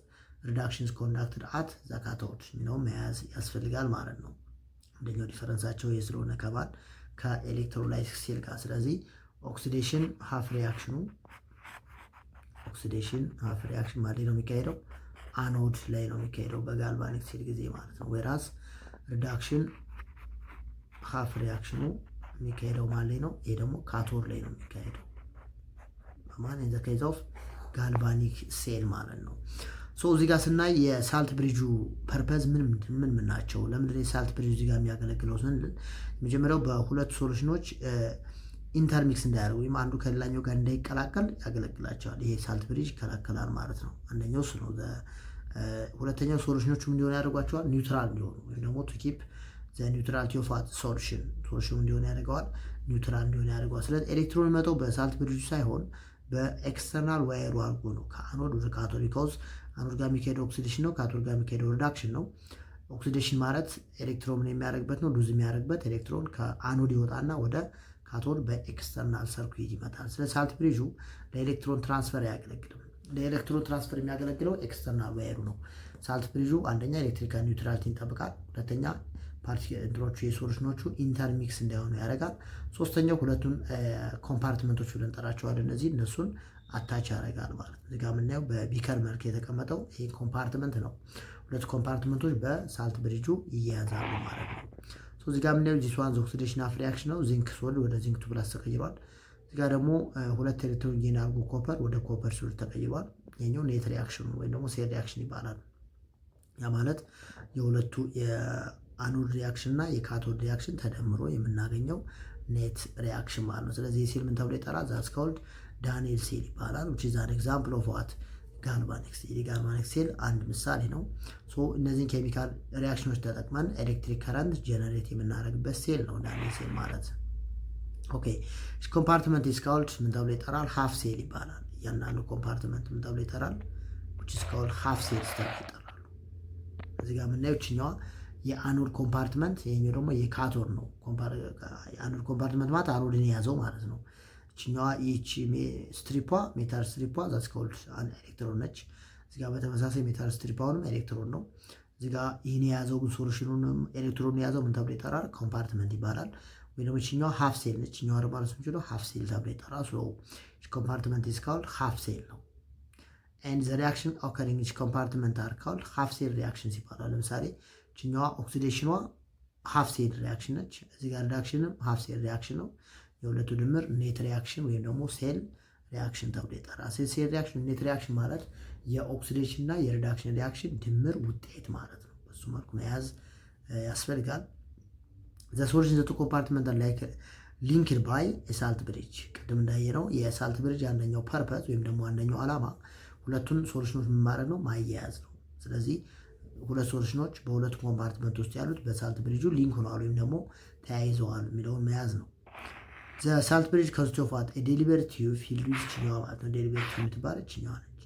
Speaker 1: reduction is conducted at the cathode ነው መያዝ ያስፈልጋል ማለት ነው። አንደኛው ዲፈረንሳቸው የስለሆነ ከባል ከኤሌክትሮላይቲክ ሴል ጋር። ስለዚህ ኦክሲዴሽን ሃፍ ሪአክሽኑ ማለት ነው የሚካሄደው አኖድ ላይ ነው የሚካሄደው በጋልቫኒክ ሴል ጊዜ ማለት ነው። ወይራስ ሪዳክሽን ሃፍ ሪአክሽኑ የሚካሄደው ማለት ነው። ይሄ ደግሞ ካቶድ ላይ ነው የሚካሄደው በማን ኢን ዘ ኬዝ ኦፍ ጋልቫኒክ ሴል ማለት ነው። ሶ እዚህ ጋር ስናይ የሳልት ብሪጁ ፐርፐዝ ምን ናቸው? ለምንድነው የሳልት ብሪጁ እዚህ ጋር የሚያገለግለው ስንል መጀመሪያው በሁለት ሶሉሽኖች ኢንተርሚክስ እንዳያደርጉ ወይም አንዱ ከሌላኛው ጋር እንዳይቀላቀል ያገለግላቸዋል። ይሄ ሳልት ብሪጅ ይከላከላል ማለት ነው። አንደኛው እሱ ነው። ሁለተኛው ሶሉሽኖቹ እንዲሆኑ ያደርጓቸዋል ኒውትራል እንዲሆኑ ወይም ደግሞ ቱ ኪፕ ዘ ኒውትራሊቲ ኦፍ ሶሉሽኑ እንዲሆኑ ያደርገዋል፣ ኒውትራል እንዲሆኑ ያደርገዋል። ስለዚህ ኤሌክትሮን የሚመጣው በሳልት ብሪጁ ሳይሆን በኤክስተርናል ዋየሩ አድርጎ ነው ከአኖድ ወደ ካቶድ። ቢኮዝ አኖድ ጋር የሚካሄደው ኦክሲዴሽን ነው፣ ካቶድ ጋር የሚካሄደው ሪዳክሽን ነው። ኦክሲዴሽን ማለት ኤሌክትሮን የሚያደርግበት ነው፣ ሉዝ የሚያደርግበት ኤሌክትሮን ከአኖድ ይወጣና ወደ ካቶድ በኤክስተርናል ሰርኩዊት ይመጣል። ስለዚህ ሳልት ብሪጁ ለኤሌክትሮን ትራንስፈር አያገለግልም። ለኤሌክትሮን ትራንስፈር የሚያገለግለው ኤክስተርናል ዋየሩ ነው። ሳልት ብሪጁ አንደኛ ኤሌክትሪካል ኒውትራሊቲን ይጠብቃል፣ ሁለተኛ ፓርቲክሎቹ የሶሉሽኖቹ ኢንተርሚክስ እንዳይሆኑ ያደርጋል፣ ሶስተኛው ሁለቱን ኮምፓርትመንቶች ብለን እንጠራቸዋለን። እነሱን አታች ያደርጋል ማለት ነው። እዚህ ጋር የምናየው በቢከር መልክ የተቀመጠው ይሄ ኮምፓርትመንት ነው። ሁለቱ ኮምፓርትመንቶች በሳልት ብሪጁ ይያያዛሉ ማለት ነው። እዚህ ጋር የምናየው ጂስ1 ኦክሲዴሽን አፍ ሪአክሽን ነው። ዚንክ ሶልድ ወደ ዚንክ 2 ፕላስ ተቀይሯል። እዚህ ጋር ደግሞ ሁለት ኤሌክትሮን ጌን አድርጎ ኮፐር ወደ ኮፐር ሶልድ ተቀይሯል። ይሄኛው ኔት ሪአክሽን ወይም ደግሞ ሴል ሪአክሽን ይባላል። ያ ማለት የሁለቱ የአኖድ ሪአክሽን እና የካቶድ ሪአክሽን ተደምሮ የምናገኘው ኔት ሪያክሽን ማለት ነው። ስለዚህ ሴል ምን ተብሎ ይጠራል? ዛትስ ኮልድ ዳንኤል ሴል ይባላል። which is an example of what ጋልቫኒክ ሴል። የጋልቫኒክ ሴል አንድ ምሳሌ ነው። ሶ እነዚህን ኬሚካል ሪያክሽኖች ተጠቅመን ኤሌክትሪክ ከረንት ጀነሬት የምናደርግበት ሴል ነው ዳንኤል ሴል ማለት። ኦኬ ኮምፓርትመንት ኢዝ ኮልድ ምን ተብሎ ይጠራል? ሃፍ ሴል ይባላል። እያንዳንዱ ኮምፓርትመንት ምን ተብሎ ይጠራል? which is called ሃፍ ሴልስ ተብሎ ይጠራሉ። እዚህ ጋር የምናየው ይችኛዋ የአኖድ ኮምፓርትመንት፣ ይሄኛው ደግሞ የካቶድ ነው። የአኖድ ኮምፓርትመንት ማለት አኖድን የያዘው ማለት ነው። ይችኛዋ ይቺ ስትሪፓ ሜታል ስትሪፓ ዛትስ ኮልድ ኤሌክትሮን ነች። እዚህ ጋር በተመሳሳይ ሜታል ስትሪፓውንም ኤሌክትሮን ነው። እዚህ ጋር ይህን የያዘው ግን ሶሉሽኑንም ኤሌክትሮን የያዘው ምን ተብሎ ይጠራል? ኮምፓርትመንት ይባላል። ወይ ደግሞ ይችኛዋ ሃፍ ሴል ነች። ይችኛዋ ደግሞ ማለት ነው ሃፍ ሴል ተብሎ ይጠራል። ሶ ኮምፓርትመንት ኢዝ ኮልድ ሃፍ ሴል ነው። and the reaction occurring in each compartment are called half cell reactions ይባላል። ለምሳሌ ይችኛዋ ኦክሲዴሽኗ ሃፍ ሴል ሪያክሽን ነች። እዚህ ጋር ሪዳክሽንም ሃፍ ሴል ሪያክሽን ነው። የሁለቱ ድምር ኔት ሪያክሽን ወይም ደግሞ ሴል ሪያክሽን ተብሎ ይጠራል። ሴል ሪያክሽን ኔት ሪያክሽን ማለት የኦክሲዴሽን እና የሪዳክሽን ሪያክሽን ድምር ውጤት ማለት ነው። በሱ መልኩ መያዝ ያስፈልጋል። the solution in the two compartments are like linked by a salt bridge። ቅድም እንዳየነው የሳልት ብሪጅ አንደኛው ፐርፐዝ ወይም ደግሞ አንደኛው ዓላማ ሁለቱን ሶሉሽኖች ምን ማድረግ ነው? ማያያዝ ነው። ስለዚህ ሁለት ሶሉሽኖች በሁለቱ ኮምፓርትመንት ውስጥ ያሉት በሳልት ብሪጁ ሊንክ ሆነዋል ወይም ደግሞ ተያይዘዋል የሚለውን መያዝ ነው። ሳልት ብሪጅ ከስቶ ፋት ዴሊቨሪ ቲዩብ ፊልድ ዊዝ ችኛዋ ማለት ነው። ዴሊቨሪ ቲዩብ የምትባለች ችኛዋ ነች።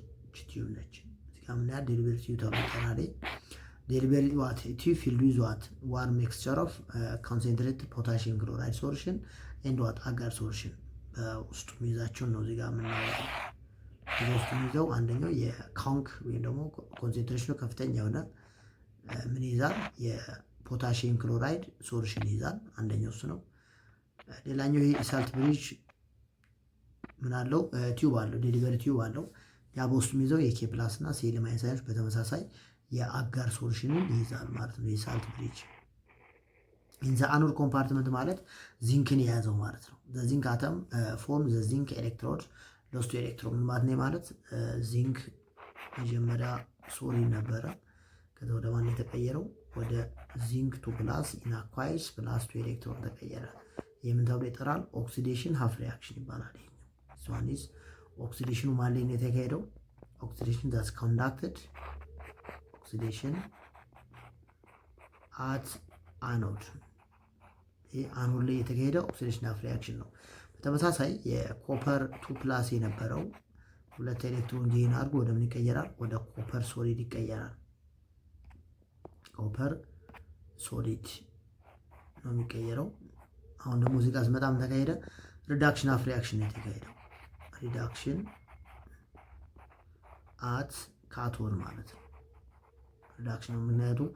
Speaker 1: ቲዩብ ነች። እዚህ ጋር ምናያት ዴሊቨሪ ቲዩብ ተብሎ ይጠራል። ዴሊቨሪ ዋት ቲዩብ ፊልድ ዊዝ ዋት ዋን ሚክስቸር ኦፍ ኮንሰንትሬትድ ፖታሽየም ክሎራይድ ሶሉሽን ኤንድ ዋት አጋር ሶሉሽን በውስጡ የሚይዛቸውን ነው እዚህ ጋር የምናወራው። ውስጡ የሚይዘው አንደኛው የካንክ ወይም ደግሞ ኮንሰንትሬሽኑ ከፍተኛ የሆነ ምን ይይዛል? የፖታሽየም ክሎራይድ ሶሉሽን ይይዛል። አንደኛው እሱ ነው። ሌላኛው ይሄ ሳልት ብሪጅ ምን አለው? ቲዩብ አለው፣ ዴሊቨሪ ቲዩብ አለው። ያ በውስጡ የሚይዘው የኬ ፕላስ እና ሲ ኤሌመንት ሳይንስ በተመሳሳይ የአጋር ሶሉሽንን ይይዛል ማለት ነው። የሳልት ብሪጅ ኢን ዘ አኖድ ኮምፓርትመንት ማለት ዚንክን የያዘው ማለት ነው። ዘ ዚንክ አተም ፎርም ዘ ዚንክ ኤሌክትሮድ ሎስቱ ኤሌክትሮን ማለት ነው። ማለት ዚንክ መጀመሪያ ሶዲየም ነበረ፣ ከዛ ወደ ማን የተቀየረው? ወደ ዚንክ ቱ ፕላስ ኢን አኳይርስ ፕላስ ቱ ኤሌክትሮን ተቀየረ። የምን ተብሎ ይጠራል? ኦክሲዴሽን ሃፍ ሪያክሽን ይባላል። ይሄኛው ሶኒስ ኦክሲዴሽኑ ማን ላይ ነው የተካሄደው? ኦክሲዴሽን ዛስ ኮንዳክትድ ኦክሲዴሽን አት አኖድ። ይሄ አኖድ ላይ የተካሄደ ኦክሲዴሽን ሃፍ ሪያክሽን ነው። በተመሳሳይ የኮፐር ቱ ፕላስ የነበረው ሁለት ኤሌክትሮን ጌን አድርጎ ወደ ምን ይቀየራል? ወደ ኮፐር ሶሊድ ይቀየራል። ኮፐር ሶሊድ ነው የሚቀየረው። አሁን ደግሞ እዚህ ጋር በጣም ተካሄደ ሪዳክሽን አፍ ሪያክሽን ነው የተካሄደው። ሪዳክሽን አት ካቶድ ማለት ነው። ሪዳክሽን ነው ምክንያቱም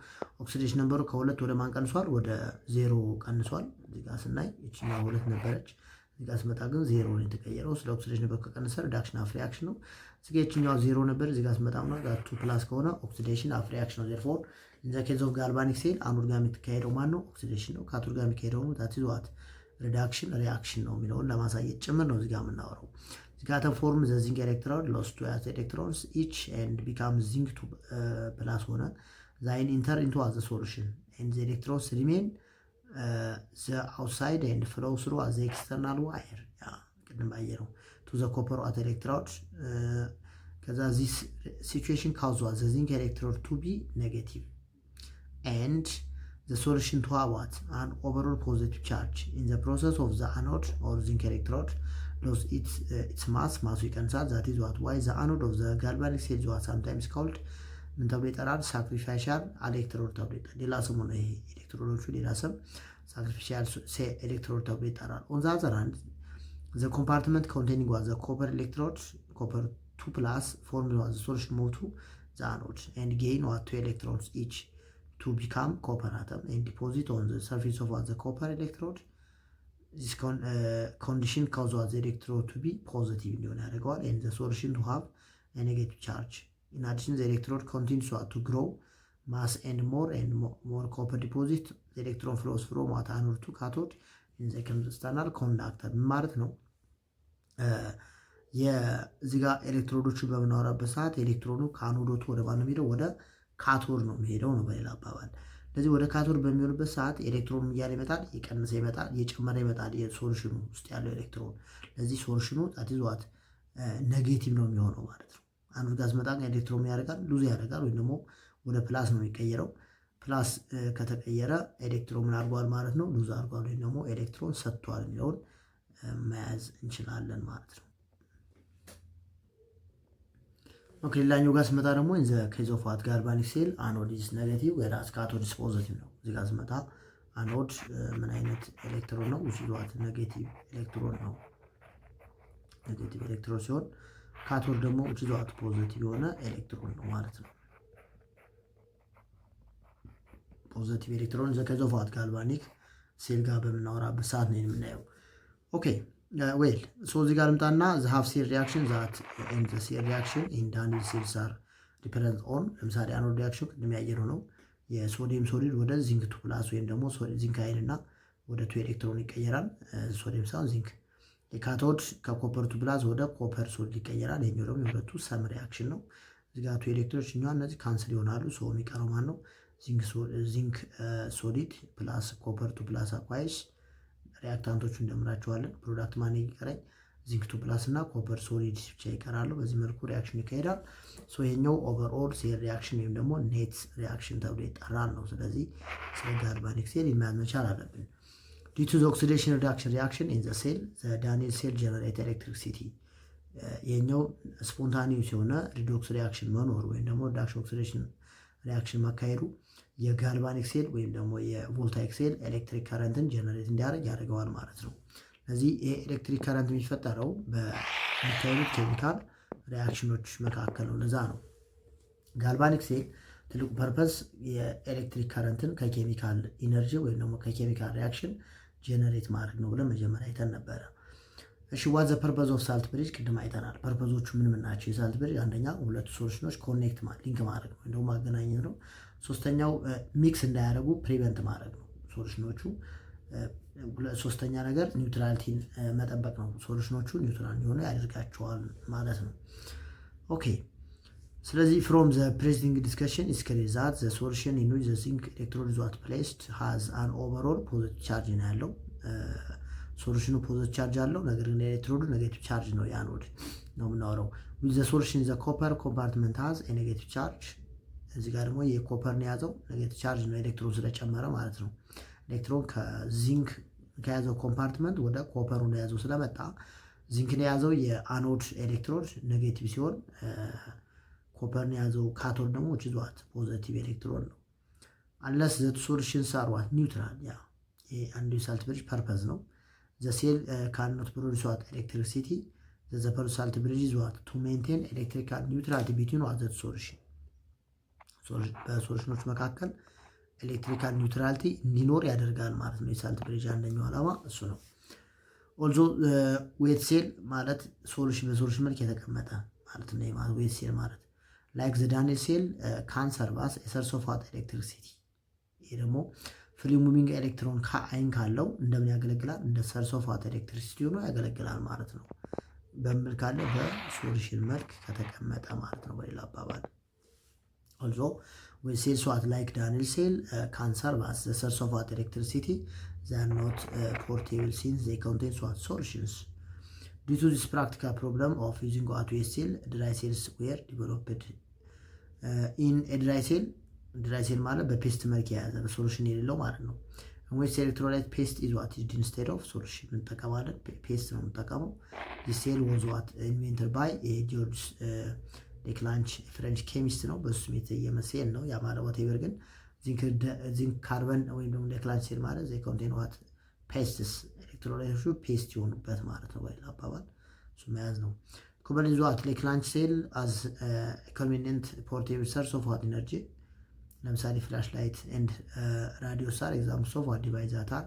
Speaker 1: ኦክሲዴሽን ነበሩ ከሁለት ወደ ማን ቀንሷል? ወደ ዜሮ ቀንሷል። እዚህ ጋር ስናይ እቺኛው ሁለት ነበረች፣ እዚህ ጋር ስመጣ ግን ዜሮ ነው የተቀየረው። ስለ ኦክሲዴሽን ነበር ከቀነሰ ሪዳክሽን አፍ ሪያክሽን ነው። እዚህ ጋር እቺኛው ዜሮ ነበር፣ እዚህ ጋር ስመጣ ነው ጋር 2 ፕላስ ከሆነ ኦክሲዴሽን አፍ ሪያክሽን ነው። ዜርፎር ኢን ዘ ኬዝ ኦፍ ጋልቫኒክ ሴል አኖድ ጋር የሚካሄደው ማን ነው? ኦክሲዴሽን ነው። ካቶድ ጋር የሚካሄደው ነው ዳት ኢዝ ዋት ሪዳክሽን ሪያክሽን ነው የሚለውን ለማሳየት ጭምር ነው እዚህ ጋር የምናወራው። እዚህ ጋር ተፎርም ዘ ዚንክ ኤሌክትሮድ ሎስ ቱ ኤሌክትሮንስ ኢች ኤንድ ቢካም ዚንክ ቱ ፕላስ ሆነ ዛይን ኢንተር ኢንቱ አዘ ሶሉሽን ኤንድ ዘ ኤሌክትሮንስ ሪሜን ዘ አውትሳይድ ኤንድ ፍሎው ስሩ አዘ ኤክስተርናል ዋየር ቅድም ባየነው ቱ ዘ ኮፐር አት ኤሌክትሮድ ከዛ ዚስ ሲቹዌሽን ካውዝ ዘ ዚንክ ኤሌክትሮድ ቱ ቢ ኔጌቲቭ ኤንድ the solution to have what? An overall positive charge. In the process of the anode or zinc electrode lose its mass ይቀንሳል። that is what? Why the anode of the galvanic cell is what sometimes called ምን ተብሎ ይጠራል? ሳክሪፊሻል ኤሌክትሮድ ተብሎ ይጠራል። ሌላ ስሙ ነው ይሄ ኤሌክትሮዶቹ ሌላ ስም ሳክሪፊሻል ኤሌክትሮድ ተብሎ ይጠራል። on the other hand the compartment containing what? The copper electrode copper 2 plus forms what? The solution move to the anode and gain what? 2 electrons each to become copper atom and deposit on the surface of the copper electrode. This condition causes the electrode to be positive and the solution to have a negative charge. In addition, the electrode continues to grow mass and more copper deposit. The electron flows from anode to cathode in the external conductor. ማለት ነው የዚህ ጋር ኤሌክትሮዶቹ በምናወራበት ሰዓት ኤሌክትሮኑ ከአኖዶቱ ወደ ማን ነው የሚሄደው? ወደ ካቶድ ነው የሚሄደው ነው በሌላ አባባል። ስለዚህ ወደ ካቶድ በሚሆንበት ሰዓት ኤሌክትሮን እያለ ይመጣል፣ እየቀነሰ ይመጣል፣ እየጨመረ ይመጣል የሶሉሽኑ ውስጥ ያለው ኤሌክትሮን። ስለዚህ ሶሉሽኑ ዛት ኔጌቲቭ ነው የሚሆነው ማለት ነው። አንዱ ጋር ሲመጣ ኤሌክትሮን ያደርጋል፣ ሉዝ ያደርጋል፣ ወይም ደግሞ ወደ ፕላስ ነው የሚቀየረው። ፕላስ ከተቀየረ ኤሌክትሮን ምን አድርጓል ማለት ነው? ሉዝ አድርጓል ወይም ደግሞ ኤሌክትሮን ሰጥቷል የሚለውን መያዝ እንችላለን ማለት ነው። ኦኬ ሌላኛው ጋር ስመጣ ደግሞ ኢን ዘ ኬዝ ኦፍ ዋት ጋልቫኒክ ሴል አኖድ ኢዝ ኔጌቲቭ ወይራስ ካቶድ ኢዝ ፖዚቲቭ ነው። እዚህ ጋር ስመጣ አኖድ ምን አይነት ኤሌክትሮን ነው? እዚህ ዋት ኔጌቲቭ ኤሌክትሮን ነው። ኔጌቲቭ ኤሌክትሮን ሲሆን ካቶድ ደግሞ እዚህ ዋት ፖዚቲቭ የሆነ ኤሌክትሮን ነው ማለት ነው። ፖዚቲቭ ኤሌክትሮን ዘ ኬዝ ኦፍ ዋት ጋልቫኒክ ሴል ጋር በምናወራበት ሰዓት ነው የምናየው። ኦኬ ዌል ሶ እዚህ ጋር ልምጣና ዘ ሃፍ ሴል ሪአክሽን ዛት ኤንድ ዘ ሴል ሪአክሽን ኢን ዳኒል ሴልስ አር ዲፔንደንት ኦን። ለምሳሌ አኖድ ሪአክሽን ቅድም ያየነው ነው የሶዲየም ሶሊድ ወደ ዚንክ ቱ ፕላስ ወይም ደግሞ ዚንክ አይን እና ወደ ቱ ኤሌክትሮን ይቀየራል። ሶዲየም ሳይሆን ዚንክ። የካቶድ ከኮፐር ቱ ፕላስ ወደ ኮፐር ሶሊድ ይቀየራል። ይሄኛው ደግሞ የሁለቱ ሰም ሪአክሽን ነው። እዚህ ጋር ቱ ኤሌክትሮኖች እኛው እነዚህ ካንስል ይሆናሉ። ሶ የሚቀረው ማን ነው? ዚንክ ሶሊድ ፕላስ ኮፐር ቱ ፕላስ አኳይስ ሪአክታንቶቹ እንደምናቸዋለን። ፕሮዳክት ማን ይቀራል? ዚንክ ቱ ፕላስ እና ኮፐር ሶሊድ ብቻ ይቀራሉ። በዚህ መልኩ ሪአክሽን ይካሄዳል። ሶ ይሄኛው ኦቨርኦል ሴል ሪአክሽን ወይም ደግሞ ኔት ሪአክሽን ተብሎ ይጠራል ነው። ስለዚህ ስለ ጋልቫኒክ ሴል መያዝ መቻል አለብን። ዲቱ ዘ ኦክሲዴሽን ሪዳክሽን ሪአክሽን ኢን ዘ ሴል ዘ ዳኒል ሴል ጀነሬት ኤሌክትሪሲቲ። ይሄኛው ስፖንታኒየስ የሆነ ሪዶክስ ሪአክሽን መኖር ወይም ደግሞ ሪዳክሽን ኦክሲዴሽን ሪአክሽን መካሄዱ የጋልቫኒክ ሴል ወይም ደግሞ የቮልታይክ ሴል ኤሌክትሪክ ከረንትን ጀነሬት እንዲያደርግ ያደርገዋል ማለት ነው። ስለዚህ የኤሌክትሪክ ከረንት የሚፈጠረው በሚካሄዱት ኬሚካል ሪአክሽኖች መካከል ነው። ለዛ ነው ጋልቫኒክ ሴል ትልቁ ፐርፐስ የኤሌክትሪክ ከረንትን ከኬሚካል ኢነርጂ ወይም ደግሞ ከኬሚካል ሪአክሽን ጀነሬት ማድረግ ነው ብለን መጀመሪያ አይተን ነበረ። እሺ ዋት ዘ ፐርፐዝ ኦፍ ሳልት ብሪጅ ቅድም አይተናል። ፐርፐዞቹ ምን ምን ናቸው? የሳልት ብሪጅ አንደኛ ሁለቱ ሶሉሽኖች ኮኔክት ሊንክ ማድረግ ነው ወይም ደግሞ ማገናኘት ነው። ሶስተኛው ሚክስ እንዳያደርጉ ፕሪቨንት ማድረግ ነው ሶሉሽኖቹ። ሶስተኛ ነገር ኒውትራሊቲን መጠበቅ ነው። ሶሉሽኖቹ ኒውትራል እንዲሆኑ ያደርጋቸዋል ማለት ነው። ኦኬ ስለዚህ ፍሮም ዘ ፕሬዚንግ ዲስከሽን ኢስ ክሊር ዛት ዘ ሶሉሽን ኢን ዊች ዘ ዚንክ ኤሌክትሮድ ኢዝ ዋት ፕሌስድ ሃዝ አን ኦቨርኦል ፖዚቲቭ ቻርጅ ነው ያለው። ሶሉሽኑ ፖዚቲቭ ቻርጅ አለው፣ ነገር ግን ኤሌክትሮዱ ኔጌቲቭ ቻርጅ ነው። ያኖድ ነው የምናወራው። ዊዝ ዘ ሶሉሽን ዘ ኮፐር ኮምፓርትመንት ሃዝ ኤ ኔጌቲቭ ቻርጅ። እዚህ ጋር ደግሞ የኮፐርን የያዘው ኔጌቲቭ ቻርጅ ነው፣ ኤሌክትሮን ስለጨመረ ማለት ነው። ኤሌክትሮን ከዚንክ ከያዘው ኮምፓርትመንት ወደ ኮፐሩ የያዘው ስለመጣ ዚንክን የያዘው የአኖድ ኤሌክትሮድ ኔጌቲቭ ሲሆን ኮፐርን የያዘው ካቶድ ደግሞ ችዟት ፖዚቲቭ ኤሌክትሮን ነው። አንለስ ዘ ሶሉሽንስ አር ዋት ኒውትራል። ያ አንዱ ሳልት ብሪጅ ፐርፐዝ ነው። ዘ ሴል ካንኖት ፕሮዲዩስ ዋት ኤሌክትሪሲቲ ዘ ፐርፐዝ ሳልት ብሪጅ ኢዝ ዋት ቱ ሜንቴን ኤሌክትሪካል ኒውትራሊቲ ቢትዊን ዋት ዘ ሶሉሽን። በሶሉሽኖች መካከል ኤሌክትሪካል ኒውትራሊቲ እንዲኖር ያደርጋል ማለት ነው። የሳልት ብሪጅ አንደኛው ዓላማ እሱ ነው። ኦልዞ ዌት ሴል ማለት ሶሉሽን በሶሉሽን መልክ የተቀመጠ ማለት ነው። ማለት ዌት ሴል ማለት ላይክ ዘ ዳኒል ሴል ካን ሰርቭ አስ ኤ ሶርስ ኦፍ ዋት ኤሌክትሪሲቲ። ይሄ ደግሞ ፍሪ ሙቪንግ ኤሌክትሮን ከአይን ካለው እንደምን ያገለግላል? እንደ ሶርስ ኦፍ ዋት ኤሌክትሪሲቲ ሆኖ ያገለግላል ማለት ነው። በምን ካለ በሶሉሽን መልክ ከተቀመጠ ማለት ነው በሌላ አባባል። ኦልዞ ዌት ሴልስ ዋት ላይክ ዳኒል ሴል ካን ሰርቭ አስ ዘ ሶርስ ኦፍ ዋት ኤሌክትሪሲቲ they are not portable since they contain what solutions. Due to this practical problem of using what waste cell, dry cells were developed. In a dry cell ማለት በፔስት መልክ የያዘ በሶሉሽን የሌለው ማለት ነው። which electrolyte paste is what is instead of solution እንጠቀማለን። ፔስት ነው የምንጠቀመው። this cell was what invented by George ሌክላንች ፍሬንች ኬሚስት ነው። በሱም የተሰየመ ሴል ነው። ያ ማለት whatever ግን ዚንክ ካርበን ወይም ደግሞ ሌክላንች ሴል ማለት ዘ ኮንቴን ዋት ፔስትስ ኤሌክትሮላይቶቹ ፔስት የሆኑበት ማለት ነው በሌላ አባባል እሱ መያዝ ነው። ኮመን ኢዝ ዋት ሌክላንች ሴል አዝ ኮንቬኒየንት ፖርቴብል ሶርስ ኦፍ ዋት ኢነርጂ። ለምሳሌ ፍላሽ ላይት ኤንድ ራዲዮ ሳር ኤግዛምፕልስ ኦፍ ዋት ዲቫይስ ዛት አር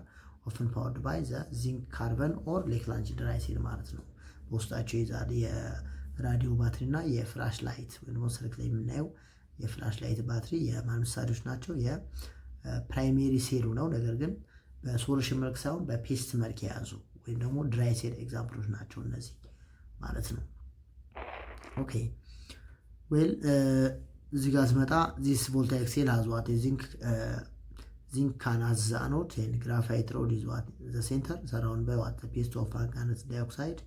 Speaker 1: ኦፍን ፓወርድ ባይ ዘ ዚንክ ካርበን ኦር ሌክላንች ድራይ ሴል ማለት ነው። በውስጣቸው ይዛል የራዲዮ ባትሪ እና የፍላሽ ላይት ወይም ደግሞ ስልክ ላይ የምናየው የፍላሽ ላይት ባትሪ የማን ምሳሌዎች ናቸው? የፕራይሜሪ ሴሉ ነው። ነገር ግን በሶሉሽን መልክ ሳይሆን በፔስት መልክ የያዙ ወይም ደግሞ ድራይ ሴል ኤግዛምፕሎች ናቸው እነዚህ ማለት ነው። ኦኬ ዌል እዚህ ጋር ስመጣ ዚስ ቮልታይክ ሴል ሃዝ ዋት ዚንክ zinc can as the anode and graphite rod is what the center surrounded by what the paste of manganese dioxide,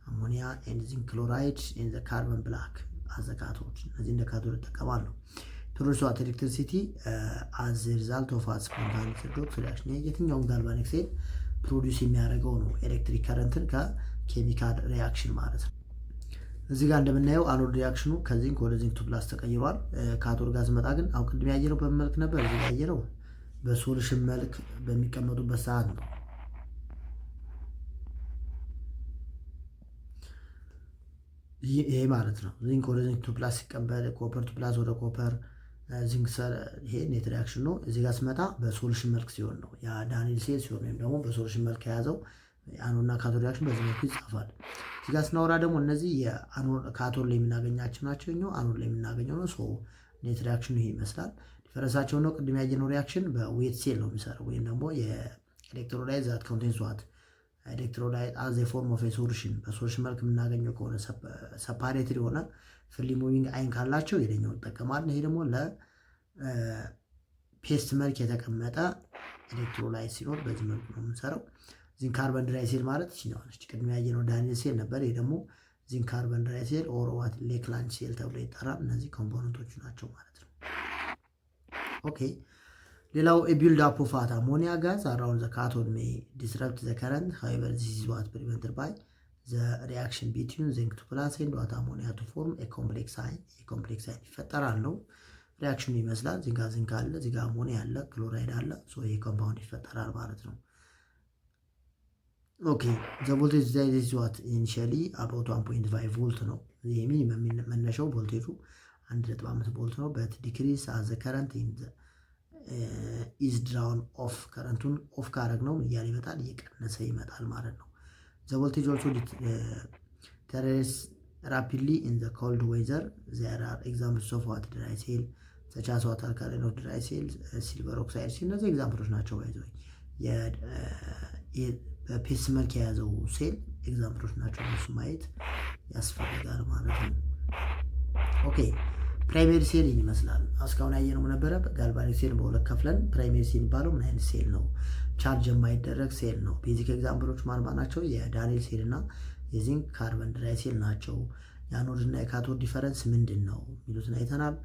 Speaker 1: ammonia and zinc chloride in the carbon black as the cathode እነዚህ እንደ ካቶድ ይጠቀማሉ። produce what electricity as a result of what spontaneous redox reaction የትኛውም ጋልቫኒክ ሴል ፕሮዲውስ የሚያደርገው ነው ኤሌክትሪክ ከረንትን ከኬሚካል ሪአክሽን ማለት ነው። እዚህ ጋር እንደምናየው አኖድ ሪአክሽኑ ከዚንክ ወደ ዚንክ 2+ ተቀይሯል። ካቶድ ጋር ስመጣ ግን አሁን ቅድም ያየነው በመልክ ነበር። እዚህ ጋር ያየነው በሶሉሽን መልክ በሚቀመጡበት ሰዓት ነው። ይሄ ማለት ነው ዚንክ ወደ ዚንክ 2+ ሲቀበል ኮፐር 2+ ወደ ኮፐር ዚንክ ይሄ ኔት ሪአክሽን ነው። እዚህ ጋር ስመጣ በሶሉሽን መልክ ሲሆን ነው ያ ዳንኤል ሴል ሲሆን ወይም ደግሞ በሶሉሽን መልክ የያዘው አኖድና ካቶድ ሪአክሽን በዚህ መልኩ ይጻፋል። እዚህ ጋር ስናወራ ደግሞ እነዚህ ካቶድ ላይ የምናገኛቸው ናቸው። አኖድ ላይ የምናገኘው ነው። ሶ ኔት ሪአክሽኑ ይሄ ይመስላል። ዲፈረንሳቸው ነው ቅድም ያየነው ሪአክሽን በዌት ሴል ነው የሚሰራው ወይም ደግሞ የኤሌክትሮላይት ዛት ኮንቴንስ ዋት ኤሌክትሮላይት አዝ ኤ ፎርም ኦፍ ሶሉሽን በሶሉሽን መልክ የምናገኘው ከሆነ ሰፓሬትድ የሆነ ፍሪ ሙቪንግ አይን ካላቸው የደኛው እንጠቀማለን። ይሄ ደግሞ ለፔስት መልክ የተቀመጠ ኤሌክትሮላይት ሲኖር በዚህ መልኩ ነው የምንሰራው። ዚንክ ካርበን ድራይሴል ማለት ይችኛው ነች። ቅድም ያየነው ዳንኤል ሴል ነበር። ይሄ ደግሞ ዚንክ ካርበን ድራይሴል ኦር ዋት ሌክላንድ ሴል ተብሎ ይጠራል። እነዚህ ኮምፖነንቶቹ ናቸው ማለት ነው። ኦኬ ሌላው ቢልድ አፕ ኦፍ አሞኒያ ጋዝ አራውንድ ዘ ካቶድ ሜይ ዲስረፕት ዘ ከረንት ሃውኤቨር ዚስ ኢዝ ዋት ፕሪቨንትድ ባይ ዘ ሪአክሽን ቢትዊን ዚንክ 2+ ኤንድ ዋት አሞኒያ ቱ ፎርም ኤ ኮምፕሌክስ አይን። የኮምፕሌክስ አይን ይፈጠራል ነው ሪአክሽኑ ይመስላል። ዚንክ አለ፣ እዚህ ጋር አሞኒያ አለ፣ ክሎራይድ አለ። ሶ ይሄ ኮምፓውንድ ይፈጠራል ማለት ነው። ኦኬ ዘ ቮልቴጅ ዛት ኢዝ ዋት ኢኒሺያሊ አባውት 1.5 ቮልት ነው። ይሄ ሚኒመም መነሻው ቮልቴጁ 1.5 ቮልት ነው። በት ዲክሪስ አዝ ዘ ከረንት ኢን ዘ ኢዝ ድራውን ኦፍ ከረንቱን ኦፍ ካረግ ነው እያለ ይመጣል፣ እየቀነሰ ይመጣል ማለት ነው። ዘ ቮልቴጅ ኦልሶ ዲተሬስ ራፒድሊ ኢን ዘ ኮልድ ዌዘር ዜር አር ኤግዛምፕልስ ኦፍ ዋት ድራይ ሴል ሰች አስ ዋት አልካላይን ኦፍ ድራይ ሴል ሲልቨር ኦክሳይድ እነዚህ ኤግዛምፕሎች ናቸው። ባይዘው በፔስ መልክ የያዘው ሴል ኤግዛምፕሎች ናቸው። እነሱ ማየት ያስፈልጋል ማለት ነው። ኦኬ ፕራይሜሪ ሴል ይመስላል። እስካሁን ያየነው ነበረ ጋልቫኒክ ሴል በሁለት ከፍለን ፕራይሜሪ ሴል የሚባለው ምን አይነት ሴል ነው? ቻርጅ የማይደረግ ሴል ነው። ቤዚክ ኤግዛምፕሎች ማን ናቸው? የዳንኤል ሴል እና የዚንክ ካርበን ድራይ ሴል ናቸው። የአኖድ እና የካቶድ ዲፈረንስ ምንድን ነው የሚሉትን አይተናል።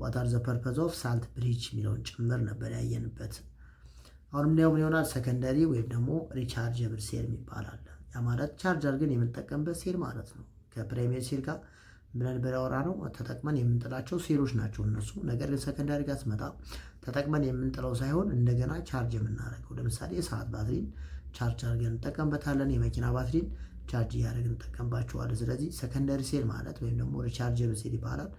Speaker 1: ዋት አር ዘ ፐርፐዝ ኦፍ ሳልት ብሪጅ የሚለውን ጭምር ነበር ያየንበት። አሁንም ምን ይሆናል? ሰከንደሪ ወይም ደግሞ ሪቻርጀብል ሴል ይባላል። ያ ማለት ቻርጅ አድርገን የምንጠቀምበት ሴል ማለት ነው። ከፕራይሜሪ ሴል ጋር ብለን በያወራ ነው ተጠቅመን የምንጥላቸው ሴሎች ናቸው እነሱ። ነገር ግን ሰከንዳሪ ጋር ስመጣ ተጠቅመን የምንጥለው ሳይሆን እንደገና ቻርጅ የምናደርገው። ለምሳሌ የሰዓት ባትሪን ቻርጅ አድርገን እንጠቀምበታለን። የመኪና ባትሪን ቻርጅ እያደረግን እንጠቀምባቸዋለን። ስለዚህ ሰከንዳሪ ሴል ማለት ወይም ደግሞ ሪቻርጀብል ሴል ይባላል።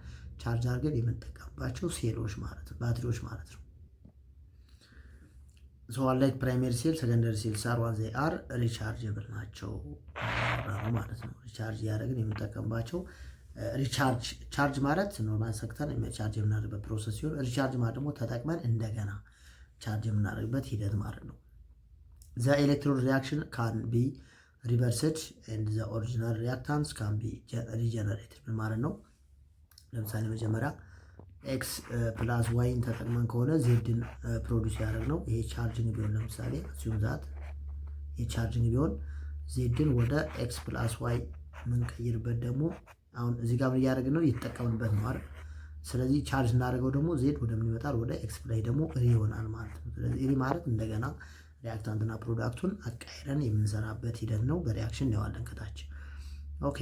Speaker 1: ቻርጅ አድርገን የምንጠቀምባቸው ሴሎች ማለት ባትሪዎች ማለት ነው። ሶ ላይክ ፕራይሜሪ ሴል ሰከንዳሪ ሴል ሳር ዋን ዜ አር ሪቻርጀብል ናቸው ማለት ነው። ሪቻርጅ እያደረግን የምንጠቀምባቸው ቻርጅ ማለት ኖርማል ሰክተን ቻርጅ የምናደርግበት ፕሮሰስ ሲሆን ሪቻርጅ ማለት ደግሞ ተጠቅመን እንደገና ቻርጅ የምናደርግበት ሂደት ማለት ነው። ዘ ኤሌክትሮድ ሪአክሽን ካን ቢ ሪቨርስድ ኤንድ ዘ ኦሪጂናል ሪአክታንስ ካን ቢ ሪጀነሬትድ ማለት ነው። ለምሳሌ መጀመሪያ ኤክስ ፕላስ ዋይን ተጠቅመን ከሆነ ዜድን ፕሮዲስ ያደረግ ነው። ይሄ ቻርጅንግ ቢሆን ለምሳሌ አሲዩም ዛት ይሄ ቻርጅንግ ቢሆን ዜድን ወደ ኤክስ ፕላስ ዋይ የምንቀይርበት ደግሞ አሁን እዚህ ጋር እያደረግን ነው እየተጠቀምንበት ነው አይደል? ስለዚህ ቻርጅ እናደርገው ደግሞ ዜድ ወደ ምን ይመጣል? ወደ ኤክስ ላይ ደግሞ ሪ ይሆናል ማለት ነው። ስለዚህ ሪ ማለት እንደገና ሪአክታንትና ፕሮዳክቱን አቃይረን የምንሰራበት ሂደት ነው። በሪአክሽን እናየዋለን ከታች። ኦኬ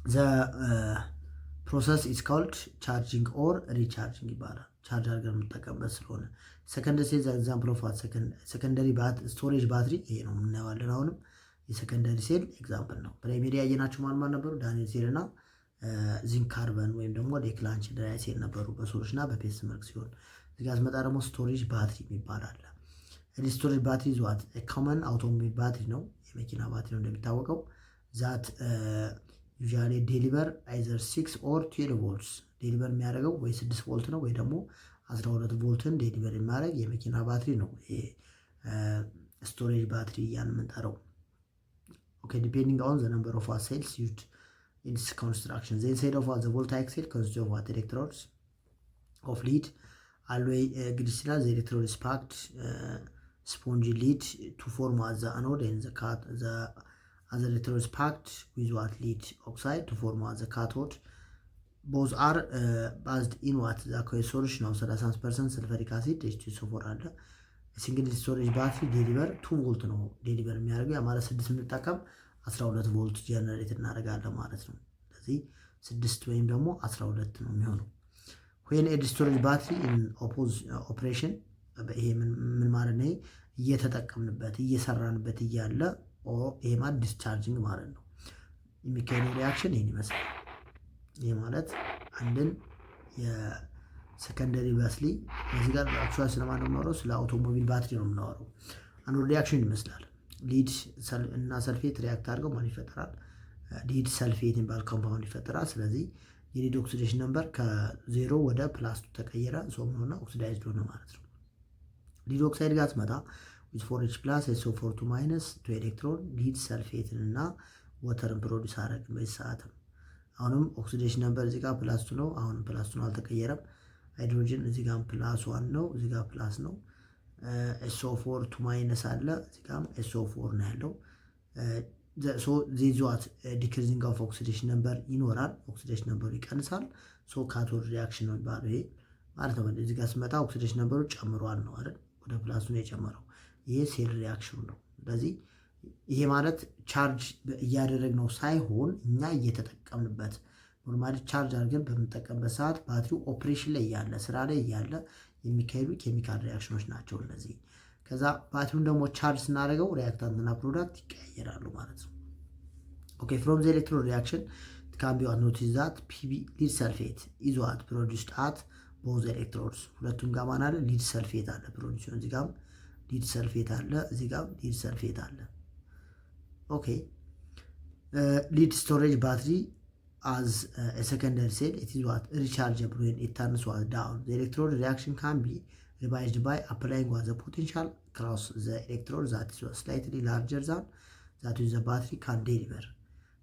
Speaker 1: ዘ ፕሮሰስ ኢዝ ኮልድ ቻርጂንግ ኦር ሪቻርጂንግ ይባላል። ቻርጅ አድርገን የምንጠቀምበት ስለሆነ ሰከንደሪ ሴል ኤግዛምፕል ኦፍ ሰከንደሪ ስቶሬጅ ባትሪ ይሄ ነው የምናየዋለን አሁንም የሰከንደሪ ሴል ኤግዛምፕል ነው። ፕራይሜሪ ያየናቸው ማን ነበሩ? ዳንኤል ሴል እና ዚንክ ካርበን ወይም ደግሞ ሌክላንድ ድራይ ሴል ነበሩ በሶሉሽን እና በፔስት መልክ ሲሆን እዚህ ጋር ስመጣ ደግሞ ስቶሬጅ ባትሪ የሚባል አለ። እዚህ ስቶሬጅ ባትሪ ዟት ኮመን አውቶሞቢል ባትሪ ነው፣ የመኪና ባትሪ ነው እንደሚታወቀው። ዛት ዩዥዋሊ ዴሊቨር አይዘር 6 ኦር 12 ቮልትስ ዴሊቨር የሚያደርገው ወይ 6 ቮልት ነው ወይ ደግሞ 12 ቮልትን ዴሊቨር የሚያደርግ የመኪና ባትሪ ነው። ይሄ ስቶሬጅ ባትሪ እያን የምንጠራው። Okay, depending on the number of cells used in its construction. The inside of the voltaic cell consists of what electrodes of lead alloy glycerol the electrode is packed spongy lead to form as the anode and the other electrode is packed with what lead oxide to form as the cathode. Both are based in what the aqueous solution of 30% sulfuric acid H2SO4 አለ ሲንግል ስቶሬጅ ባትሪ ዴሊቨር 2 ቮልት ነው ዴሊቨር የሚያደርገው ያ ማለት 6 የምንጠቀም 12 ቮልት ጀነሬት እናደርጋለን ማለት ነው። ስለዚህ 6 ወይም ደግሞ 12 ነው የሚሆነው። when a storage battery in operation ይሄ ምን ማለት ነው? እየተጠቀምንበት እየሰራንበት እያለ ይሄ ማለት ዲስቻርጂንግ ማለት ነው። የሚካሄደው ሪአክሽን ይሄን ይመስላል። ይሄ ማለት አንድን የሰከንደሪ ባትሪ እዚህ ጋር አክቹዋሊ ስለማን ነው የምናወራው? ስለ አውቶሞቢል ባትሪ ነው የምናወራው። አንዱ ሪአክሽን ይመስላል። ሊድ እና ሰልፌት ሪአክት አድርገው ማን ይፈጠራል? ሊድ ሰልፌት የሚባል ኮምፓውንድ ይፈጠራል። ስለዚህ የሊድ ኦክሲዴሽን ነምበር ከ0 ወደ +2 ተቀየረ። ሶም ሆነ ኦክሲዳይዝድ ሆነ ማለት ነው። ሊድ ኦክሳይድ ጋር ስመጣ with 4H+ SO4 2- ኤሌክትሮን ሊድ ሰልፌትን እና ወተርን ፕሮዲዩስ አደረግን በዚህ ሰዓትም። አሁንም ኦክሲዴሽን ነምበር እዚህ ጋር +2 ነው። አሁንም +2 ነው አልተቀየረም። ሃይድሮጅን እዚህ ጋር +1 ነው፣ እዚህ ጋር ፕላስ ነው። SO4 2- አለ፣ እዚህ ጋር SO4 ነው ያለው። ሶ ዚስ ዋት ዲክሪዚንግ ኦፍ ኦክሲዴሽን ነምበር ይኖራል። ኦክሲዴሽን ነምበሩ ይቀንሳል። ሶ ካቶድ ሪአክሽን ነው የሚባለው ይሄ ማለት ነው። እዚህ ጋር ስመጣ ኦክሲዴሽን ነምበሩ ጨምሯል ነው አይደል? ወደ ፕላስ ነው የጨመረው። ይሄ ሴል ሪአክሽኑ ነው። ስለዚህ ይሄ ማለት ቻርጅ እያደረግነው ሳይሆን እኛ እየተጠቀምንበት ኖርማሊ ቻርጅ አድርገን በምንጠቀምበት ሰዓት ባትሪው ኦፕሬሽን ላይ እያለ ስራ ላይ እያለ የሚካሄዱ ኬሚካል ሪአክሽኖች ናቸው እነዚህ። ከዛ ባትሪውን ደግሞ ቻርጅ ስናደርገው ሪአክታንትና ፕሮዳክት ይቀያየራሉ ማለት ነው። ኦኬ ፍሮም ዘ ኤሌክትሮን ሪአክሽን it can be noticed that PB lead sulfate is what produced at both electrodes። ሁለቱም ጋር ማን አለ? ሊድ ሰልፌት አለ ፕሮዲዩስ። እዚህ ጋር ሊድ ሰልፌት አለ፣ እዚህ ጋር ሊድ ሰልፌት አለ። ኦኬ ሊድ ስቶሬጅ ባትሪ as a secondary cell it is what rechargeable when it turns what down. The electrode reaction can be revised by applying what the potential across the electrode that is slightly larger than that is the battery can deliver.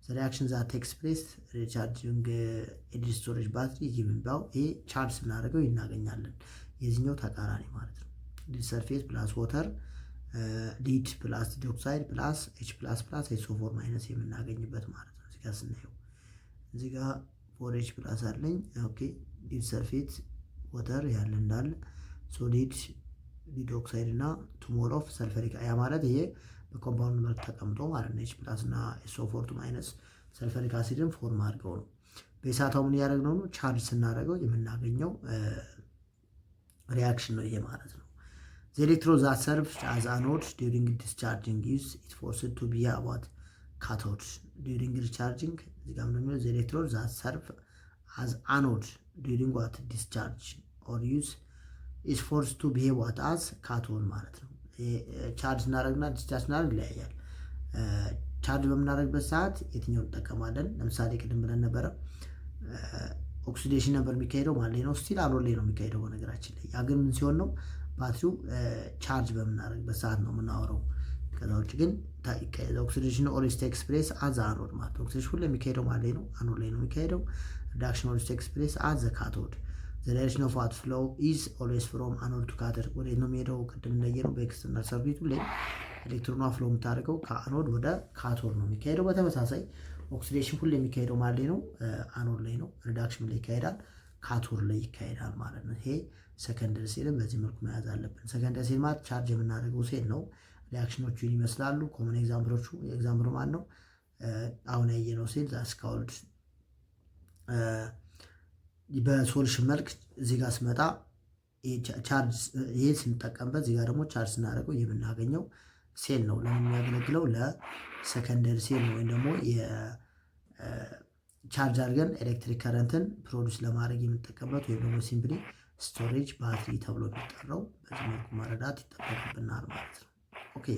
Speaker 1: The reaction that takes place recharging a storage battery given by a charge ስናደርገው እናገኛለን። የዚህኛው ተቃራኒ ማለት ነው። ሊድ ሰልፌት ፕላስ ወተር ሊድ ፕላስ ዲኦክሳይድ ፕላስ H++ SO4- የምናገኝበት ማለት ነው። እዚህ ጋር ስናየው እዚህ ጋር 4H+ አለኝ። ኦኬ ሊድ ሰልፌት ወተር ያለ እንዳለ ሶሊድ ሊድ ኦክሳይድ እና 2 ሞል ኦፍ ሰልፈሪክ ያ ማለት ይሄ በኮምፓውንድ መልክ ተቀምጦ ማለት ነው። H+ እና SO4 2- ሰልፈሪክ አሲድን ፎርም አድርገው ነው። በእሳታው ምን ያደረግነው ነው? ቻርጅ ስናደርገው የምናገኘው ሪአክሽን ነው ይሄ ማለት ነው። The electrode that serves as anode during discharging is it forced to be about cathode during recharging። እዚህ ጋር ምንድነው? The electrode that serves as anode during what discharge or use is forced to be what as cathode ማለት ነው። ቻርጅ እናደርግና ዲስቻርጅ እናደርግ ይለያያል። ቻርጅ በምናደርግበት ሰዓት የትኛውን እንጠቀማለን? ለምሳሌ ቅድም ብለን ነበረ ኦክሲዴሽን ነበር የሚካሄደው ማለት ነው። ስቲል አኖድ ላይ ነው የሚካሄደው በነገራችን ላይ። ያ ግን ምን ሲሆን ነው? ባትሪው ቻርጅ በምናደርግበት ሰዓት ነው የምናወራው። ከዛ ውጭ ግን ኦክሲዴሽን ኦልዌይስ ቴክስ ፕሌስ አዝ አኖድ ማለት ኦክሲዴሽን ሁሉ የሚካሄደው ማለት ነው አኖድ ላይ ነው የሚካሄደው። ሪዳክሽን ኦልዌይስ ቴክስ ፕሌስ አዝ ዘ ካቶድ። The direction of what flow is always from anode to cathode። ወደ ነው የሚሄደው ቅድም እንደየነው በኤክስተርናል ሰርኪቱ ላይ ኤሌክትሮኗ ፍሎ የምታደርገው ከአኖድ ወደ ካቶድ ነው የሚካሄደው። በተመሳሳይ ኦክሲዴሽን ሁሉ የሚካሄደው ማለት ነው አኖድ ላይ ነው። ሪዳክሽን ላይ ይካሄዳል፣ ካቶድ ላይ ይካሄዳል ማለት ነው። ይሄ ሰከንደሪ ሴልን በዚህ መልኩ መያዝ አለብን። ሰከንደሪ ሴል ማለት ቻርጅ የምናደርገው ሴል ነው። ሪአክሽኖቹ ይመስላሉ። ኮመን ኤግዛምፕሎቹ ኤግዛምፕሉ ማን ነው? አሁን ያየነው ሴል ዛትስ ኮልድ በሶሉሽን መልክ እዚህ ጋር ስመጣ ቻርጅ ይሄ ስንጠቀምበት እዚህ ጋር ደግሞ ቻርጅ ስናደርገው የምናገኘው ሴል ነው። ለምን የሚያገለግለው? ለሰከንደሪ ሴል ነው፣ ወይም ደግሞ የቻርጅ አድርገን ኤሌክትሪክ ከረንትን ፕሮዲስ ለማድረግ የምንጠቀምበት ወይም ደግሞ ሲምፕሊ ስቶሬጅ ባትሪ ተብሎ የሚጠራው በዚህ መልኩ መረዳት ይጠበቅብናል ማለት ነው። ኦኬ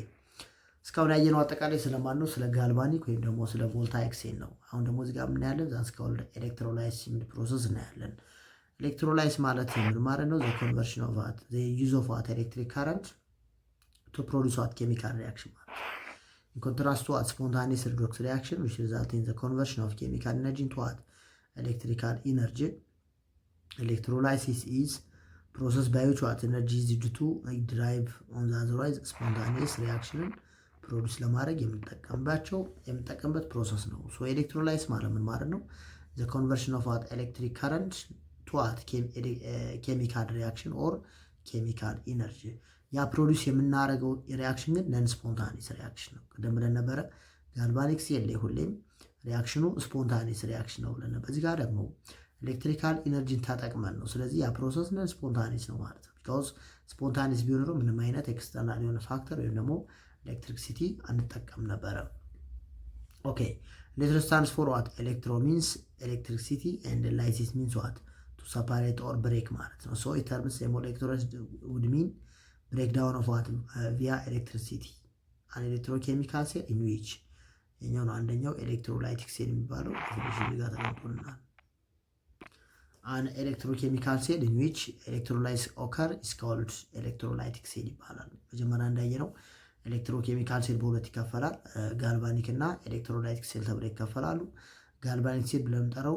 Speaker 1: እስካሁን ያየነው አጠቃላይ ስለማን ነው? ስለ ጋልቫኒክ ወይም ደግሞ ስለ ቮልታይክ ሴል ነው። አሁን ደግሞ እዚህ ጋር የምናያለን ዛትስ ኮልድ ኤሌክትሮላይስ የሚል ፕሮሰስ እናያለን። ኤሌክትሮላይስ ማለት ምን ማለት ነው? ዘ ኮንቨርሽን ኦፍ ዋት ዘ ዩዝ ኦፍ ዋት ኤሌክትሪክ ካረንት ቱ ፕሮዲስ ዋት ኬሚካል ሪአክሽን ማለት ነው። ኢን ኮንትራስት ቱ ዋት ስፖንታኒየስ ሪዶክስ ሪአክሽን ዊች ሪዛልት ኢን ዘ ኮንቨርሽን ኦፍ ኬሚካል ኤነርጂ ኢንቱ ዋት ኤሌክትሪካል ኢነርጂ። ኤሌክትሮላይሲስ ኢዝ ፕሮሰስ ባይ ዊች ዋት ኤነርጂ ኢዝ ዩዝድ ቱ ድራይቭ ኦን ዘ አዘርዋይዝ ስፖንታኒየስ ሪአክሽንን ፕሮዲስ ለማድረግ የምንጠቀምበት ፕሮሰስ ነው። ሶ ኤሌክትሮላይስ ማለት ምን ማለት ነው? ዘ ኮንቨርሽን ኦፍ ዋት ኤሌክትሪክ ከረንት ቱ ዋት ኬሚካል ሪአክሽን ኦር ኬሚካል ኢነርጂ። ያ ፕሮዲስ የምናደርገው ሪአክሽን ግን ነን ስፖንታኒየስ ሪአክሽን ነው። ቅድም ብለን ነበረ ጋልቫኒክ ሴል ላይ ሁሌም ሪአክሽኑ ስፖንታኒየስ ሪአክሽን ነው ብለን ነበር። እዚህ ጋር ደግሞ ኤሌክትሪካል ኢነርጂን ተጠቅመን ነው። ስለዚህ ያ ፕሮሰስ ነን ስፖንታኒየስ ነው ማለት ነው። ቢካውዝ ስፖንታኒየስ ቢሆን ኖሮ ምንም አይነት ኤክስተርናል የሆነ ፋክተር ወይም ደግሞ ኤሌክትሪክሲቲ አንጠቀም ነበረ። ኦኬ ኤሌክትሮ ስታንድስ ፎር ዋት? ኤሌክትሮ ሚንስ ኤሌክትሪክሲቲ ኤንድ ላይሲስ ሚንስ ዋት? ቱ ሰፓሬት ኦር ብሬክ ማለት ነው። ሶ ኢት ተርምስ ኤሌክትሮስ ውድ ሚን ብሬክ ዳውን ኦፍ ዋት ቪያ ኤሌክትሪሲቲ አን ኤሌክትሮኬሚካል ሴል ኢን ዊች የኛው ነው አንደኛው ኤሌክትሮላይቲክ ሴል የሚባለው ዲፊኒሽን ጋር ተቀምጦልናል። አን ኤሌክትሮኬሚካል ሴል ኢን ዊች ኤሌክትሮላይስ ኦከር ኢዝ ኮልድ ኤሌክትሮላይቲክ ሴል ይባላል። መጀመሪያ እንዳየነው ኤሌክትሮኬሚካል ሴል በሁለት ይከፈላል። ጋልቫኒክ እና ኤሌክትሮላይቲክ ሴል ተብለው ይከፈላሉ። ጋልቫኒክ ሴል ብለን የምንጠራው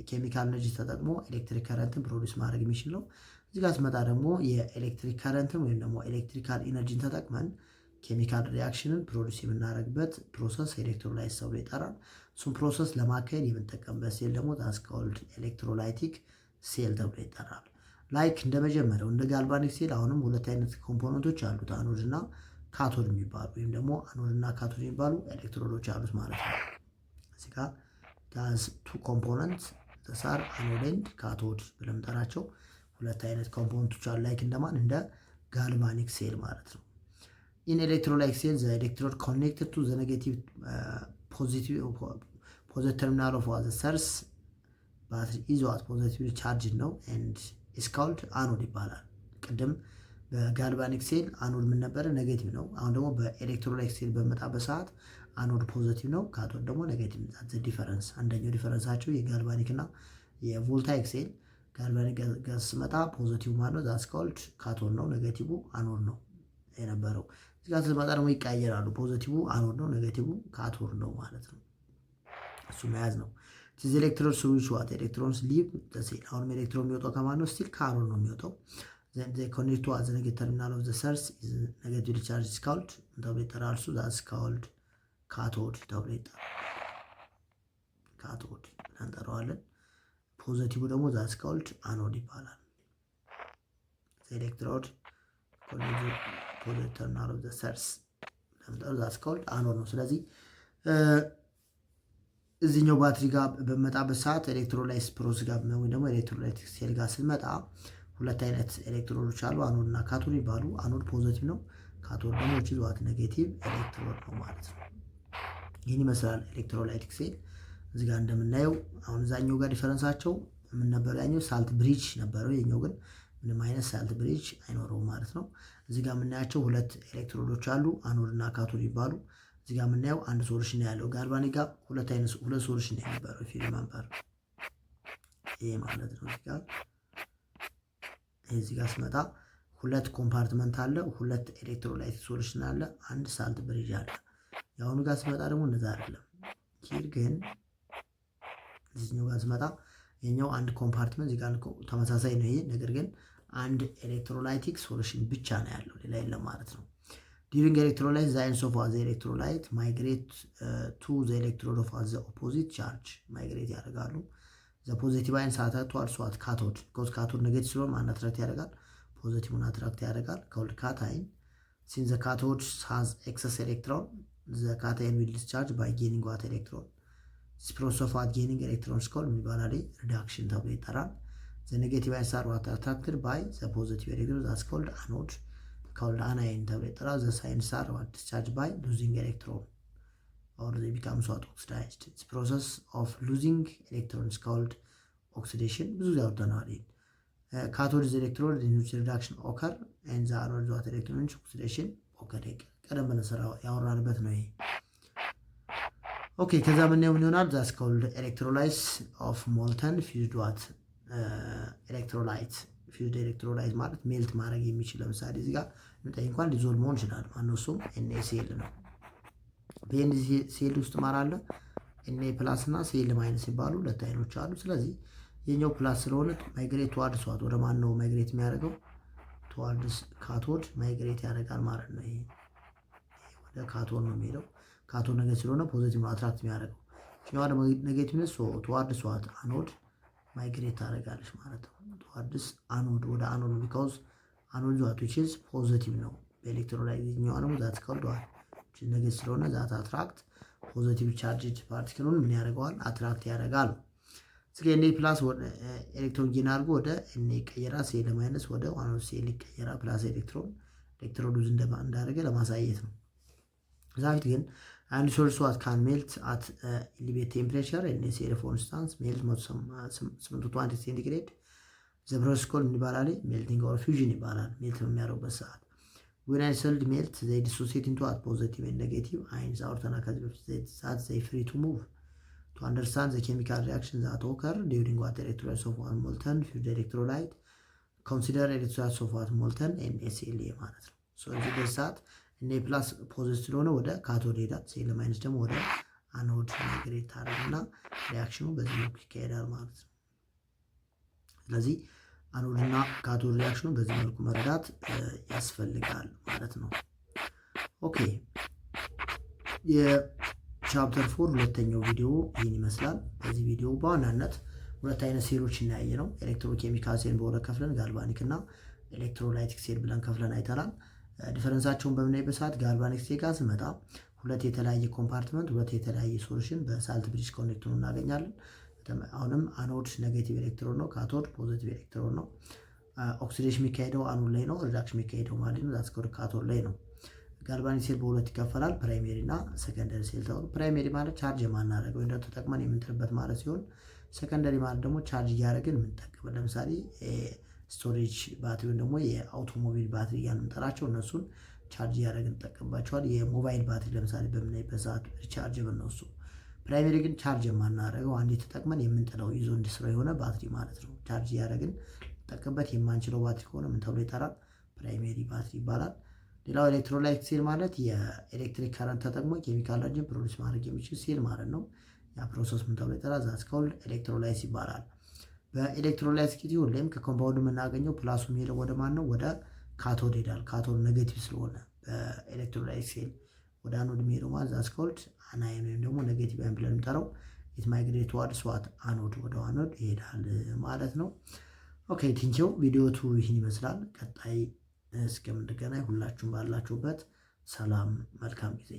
Speaker 1: ኬሚካል ኤነርጂ ተጠቅሞ ኤሌክትሪክ ከረንትን ፕሮዲስ ማድረግ የሚችል ነው። እዚህ ጋር ስመጣ ደግሞ የኤሌክትሪክ ከረንትን ወይም ደግሞ ኤሌክትሪካል ኢነርጂን ተጠቅመን ኬሚካል ሪአክሽንን ፕሮዲስ የምናደርግበት ፕሮሰስ ኤሌክትሮላይስ ተብሎ ይጠራል። እሱም ፕሮሰስ ለማካሄድ የምንጠቀምበት ሴል ደግሞ ዛስ ኮልድ ኤሌክትሮላይቲክ ሴል ተብሎ ይጠራል። ላይክ እንደመጀመሪያው እንደ ጋልቫኒክ ሴል አሁንም ሁለት አይነት ኮምፖነንቶች አሉት፣ አኖድ እና ካቶድ የሚባሉ ወይም ደግሞ አኖድ እና ካቶድ የሚባሉ ኤሌክትሮዶች አሉት ማለት ነው። እዚህ ጋር ዳዝ ቱ ኮምፖነንት ተሳር አኖድ ኤንድ ካቶድ ብለን የምንጠራቸው ሁለት አይነት ኮምፖነንቶች አሉ። ላይክ እንደማን እንደ ጋልቫኒክ ሴል ማለት ነው። ኢን ኤሌክትሮላይቲክ ሴል ዘ ኤሌክትሮድ ኮኔክትድ ቱ ዘ ኔጌቲቭ ፖዚቲቭ ተርሚናል ኦፍ ዘ ሰርስ ባትሪ ኢዝ ዋት ፖዚቲቭሊ ቻርጅድ ነው ኤንድ ኢዝ ኮልድ አኖድ ይባላል። ቅድም በጋልቫኒክ ሴል አኖድ ምን ነበረ? ኔጌቲቭ ነው። አሁን ደግሞ በኤሌክትሮላይቲክ ሴል በመጣበት ሰዓት አኖድ ፖዚቲቭ ነው፣ ካቶድ ደግሞ ኔጌቲቭ ነው። ዘ ዲፈረንስ አንደኛው ዲፈረንሳቸው የጋልቫኒክ እና የቮልታይክ ሴል ጋልቫኒክ ጋር ስመጣ ፖዚቲቭ ማለት ነው ዛስ ኮልድ ካቶድ ነው፣ ኔጌቲቭ አኖድ ነው የነበረው። እዚህ ጋር ስመጣ ደግሞ ይቀያየራሉ። ፖዚቲቭ አኖድ ነው፣ ኔጌቲቭ ካቶድ ነው ማለት ነው። እሱ መያዝ ነው። ዚስ ኤሌክትሮድ ስዊች ዋት ኤሌክትሮንስ ሊቭ ዘ ሴል። አሁንም ኤሌክትሮን የሚወጣው ከማን ነው? ስቲል ከአኖድ ነው የሚወጣው። then they connect to the negative terminal of the source is negatively charged is called ተብሎ ይጠራል። እሱ that's called ካቶድ ተብሎ ይጠራል። ካቶድ እንጠራዋለን። ፖዚቲቭ ደግሞ that's called አኖድ ይባላል። the electrode connected to the terminal of the source that's called አኖድ ነው። ስለዚህ እዚህኛው ባትሪ ጋር በመጣበት ሰዓት ኤሌክትሮላይስ ፕሮሰስ ጋር ወይ ደግሞ ኤሌክትሮላይቲክ ሴል ጋር ስንመጣ ሁለት አይነት ኤሌክትሮዶች አሉ፣ አኖድ እና ካቶድ ይባሉ። አኖድ ፖዚቲቭ ነው፣ ካቶድ ደግሞ ዋት ኔጌቲቭ ኤሌክትሮድ ነው ማለት ነው። ይህን ይመስላል ኤሌክትሮላይቲክ ሴል። እዚህ ጋር እንደምናየው አሁን እዛኛው ጋር ዲፈረንሳቸው ምን ነበር? ያኛው ሳልት ብሪጅ ነበረው፣ የኛው ግን ምንም አይነት ሳልት ብሪጅ አይኖረውም ማለት ነው። እዚህ ጋር የምናያቸው ሁለት ኤሌክትሮዶች አሉ፣ አኖድ እና ካቶድ ይባሉ። እዚህ ጋር የምናየው አንድ ሶሉሽን ያለው ጋልቫኒክ ጋር ሁለት ሶሉሽን የነበረው ፊልም ነበር። ይሄ ማለት ነው። እዚህ ጋር ስመጣ ሁለት ኮምፓርትመንት አለ፣ ሁለት ኤሌክትሮላይቲክ ሶሉሽን አለ፣ አንድ ሳልት ብሪጅ አለ። ያሁኑ ጋር ስመጣ ደግሞ እንደዛ አይደለም። ሂር ግን እዚህኛው ጋር ስመጣ የኛው አንድ ኮምፓርትመንት እዚህ ጋር ተመሳሳይ ነው ይሄ፣ ነገር ግን አንድ ኤሌክትሮላይቲክ ሶሉሽን ብቻ ነው ያለው፣ ሌላ የለም ማለት ነው። ዲሪንግ ኤሌክትሮላይት ዘ አየንስ ኦፍ ዘ ኤሌክትሮላይት ማይግሬት ቱ ዘ ኤሌክትሮድ ኦፍ ዘ ኦፖዚት ቻርጅ ማይግሬት ያደርጋሉ። ዘ ፖዚቲቭ አየንስ አትራክት ቱ አልሶ አት ካቶድ ቢኮዝ ካቶድ ኔጌቲቭ ስለሆነ ማን አትራክት ያደርጋል? ፖዚቲቭን አትራክት ያደርጋል። ኮልድ ካታይን ሲን ዘ ካቶድ ሃዝ ኤክሰስ ኤሌክትሮን ዘ ካታይን ዊል ዲስቻርጅ ባይ ጌኒንግ ዋት ኤሌክትሮን ዚስ ፕሮሰስ ኦፍ ዋት ጌኒንግ ኤሌክትሮንስ ኮልድ ይባላል ሪዳክሽን ተብሎ ይጠራል። ዘ ኔጌቲቭ አየንስ አር ዋት አትራክትድ ባይ ዘ ፖዚቲቭ ኤሌክትሮን ዛትስ ኮልድ አኖድ called anion ተብሎ ይጠራል። the signs are what discharged by losing electron or they become what oxidized. This process of losing electrons called oxidation ብዙ ያወጣናል። ካቶድ is electrode in which reduction occur and the anode what electron oxidation occur። ቀደም ብለን ያወራንበት ነው ይሄ። ኦኬ ከዛ ምን ይሆናል? that's called electrolysis of molten fused what electrolyte ፊውዝድ ኤሌክትሮላይት ማለት ሜልት ማድረግ የሚችል ለምሳሌ እዚህ ጋር እንጠይ እንኳን ዲዞልቭ መሆን ይችላል። ማነሱም NaCl ነው። በNaCl ውስጥ ማራለ Na ፕላስ እና Cl ማይነስ ሲባሉ ሁለት አይኖች አሉ። ስለዚህ የኛው ፕላስ ስለሆነ ማይግሬት ዋርድስ ወደ ማን ነው ማይግሬት የሚያደርገው? ቱዋርድስ ካቶድ ማይግሬት ያደርጋል ማለት ነው። ይሄ ወደ ካቶድ ነው የሚሄደው። ካቶድ ኔጌቲቭ ስለሆነ ፖዚቲቭ ነው አትራክት የሚያደርገው። እኛዋ ደግሞ ኔጌቲቭ ነች። ቱዋርድስ ዋት አኖድ ማይግሬት ታደርጋለች ማለት ነው። ቱዋርድስ አኖድ ወደ አኖድ ነው። ቢካውዝ አኖድ ዋት ዊች ኢዝ ፖዚቲቭ ነው በኤሌክትሮላይት ኛዋ ደግሞ ዛት ከልዷል ኔጌቲቭ ስለሆነ ዛት አትራክት ፖዚቲቭ ቻርጅድ ፓርቲክሉን ምን ያደርገዋል? አትራክት ያደርጋል። ስለዚህ ኤን ፕላስ ኤሌክትሮን ጌን አድርጎ ወደ ኤን ይቀየራል። ሴል ማይነስ ወደ ዋን ኦፍ ሴል ይቀየራል። ፕላስ ኤሌክትሮን ሉዝ እንዳደረገ ለማሳየት ነው። ከዛ በፊት ግን አንድ ሶልስ ዋት ካን ሜልት አት ኤሌቬትድ ቴምፕሬቸር ኤን ሴል ፎር ኢንስታንስ ሜልት 820 ሴንቲግሬድ ዘ ፕሮሰስ ኮልድ ይባላል ሜልቲንግ ኦር ፊውዥን ይባላል። ሜልት በሚያደርጉበት ሰዓት when I sold melt they dissociate into at positive and negative ions አውርተናል ከዚህ በፊት that they free to move to understand the chemical reactions that occur during what electrolytes of one molten fused electrolyte consider electrolytes of one molten NaCl ማለት ነው። so እዚህ በሰዓት Na ፕላስ ፖዚቲቭ ስለሆነ ወደ ካቶድ ሄዳል። Cl ማይነስ ደግሞ ወደ አኖድ ማይግሬት ታደርግና ሪአክሽኑ በዚህ መልኩ ይካሄዳል ማለት ነው። ስለዚህ አኖድና ካቶድ ሪአክሽኑ በዚህ መልኩ መረዳት ያስፈልጋል ማለት ነው። ኦኬ የቻፕተር 4 ሁለተኛው ቪዲዮ ይህን ይመስላል። በዚህ ቪዲዮ በዋናነት ሁለት አይነት ሴሎች እናያየ ነው። ኤሌክትሮኬሚካል ሴል በሁለት ከፍለን ጋልቫኒክ እና ኤሌክትሮላይቲክ ሴል ብለን ከፍለን አይተናል። ዲፈረንሳቸውን በምናይበት ሰዓት ጋልቫኒክ ሴል ጋር ስመጣ ሁለት የተለያየ ኮምፓርትመንት ሁለት የተለያየ ሶሉሽን በሳልት ብሪጅ ኮኔክተር እናገኛለን። አሁንም አኖድ ኔጌቲቭ ኤሌክትሮን ነው፣ ካቶድ ፖዚቲቭ ኤሌክትሮን ነው። ኦክሲዴሽን የሚካሄደው አኖድ ላይ ነው፣ ሪዳክሽን የሚካሄደው ማለት ነው ዛት ካቶድ ላይ ነው። ጋልቫኒክ ሴል በሁለት ይከፈላል፣ ፕራይሜሪ እና ሰከንደሪ ሴል ተብሎ። ፕራይሜሪ ማለት ቻርጅ የማናደርገው ወይ ተጠቅመን የምንጥልበት ማለት ሲሆን ሰከንደሪ ማለት ደግሞ ቻርጅ እያደረግን የምንጠቀምበት ለምሳሌ ስቶሬጅ ባትሪ ወይም ደግሞ የአውቶሞቢል ባትሪ እያልን የምንጠራቸው እነሱን ቻርጅ እያደረግን እንጠቀምባቸዋል። የሞባይል ባትሪ ለምሳሌ በምናይበት ሰዓት ቻርጅ ብንወስዱ። ፕራይሜሪ ግን ቻርጅ የማናደርገው አንዴ ተጠቅመን የምንጥለው ይዞ እንዲስራ የሆነ ባትሪ ማለት ነው። ቻርጅ እያደረግን ጠቀምበት የማንችለው ባትሪ ከሆነ ምን ተብሎ ይጠራል? ፕራይሜሪ ባትሪ ይባላል። ሌላው ኤሌክትሮላይት ሴል ማለት የኤሌክትሪክ ከረንት ተጠቅሞ ኬሚካል ኤነርጂ ፕሮዲዩስ ማድረግ የሚችል ሴል ማለት ነው። ያ ፕሮሰስ ምን ተብሎ ይጠራል? ዛትስ ኮልድ ኤሌክትሮላይት ይባላል። በኤሌክትሮላይት ጊዜ ሁሌም ከኮምፓውንድ የምናገኘው ፕላሱ የሚሄደው ወደ ማን ነው? ወደ ካቶድ ይሄዳል። ካቶድ ኔጌቲቭ ስለሆነ በኤሌክትሮላይት ሴል ወደ አኖድ የሚሄደው ማለት ዛትስ ኮልድ አናየን ወይም ደግሞ ኔጌቲቭ አየን ብለን የምንጠራው ኢት ማይግሬት ቱዋርድስ ዋት አኖድ ወደ አኖድ ይሄዳል ማለት ነው። ኦኬ ቲንኪው ቪዲዮ 2 ይህን ይመስላል። ቀጣይ እስከምንገናኝ ሁላችሁም ባላችሁበት ሰላም፣ መልካም ጊዜ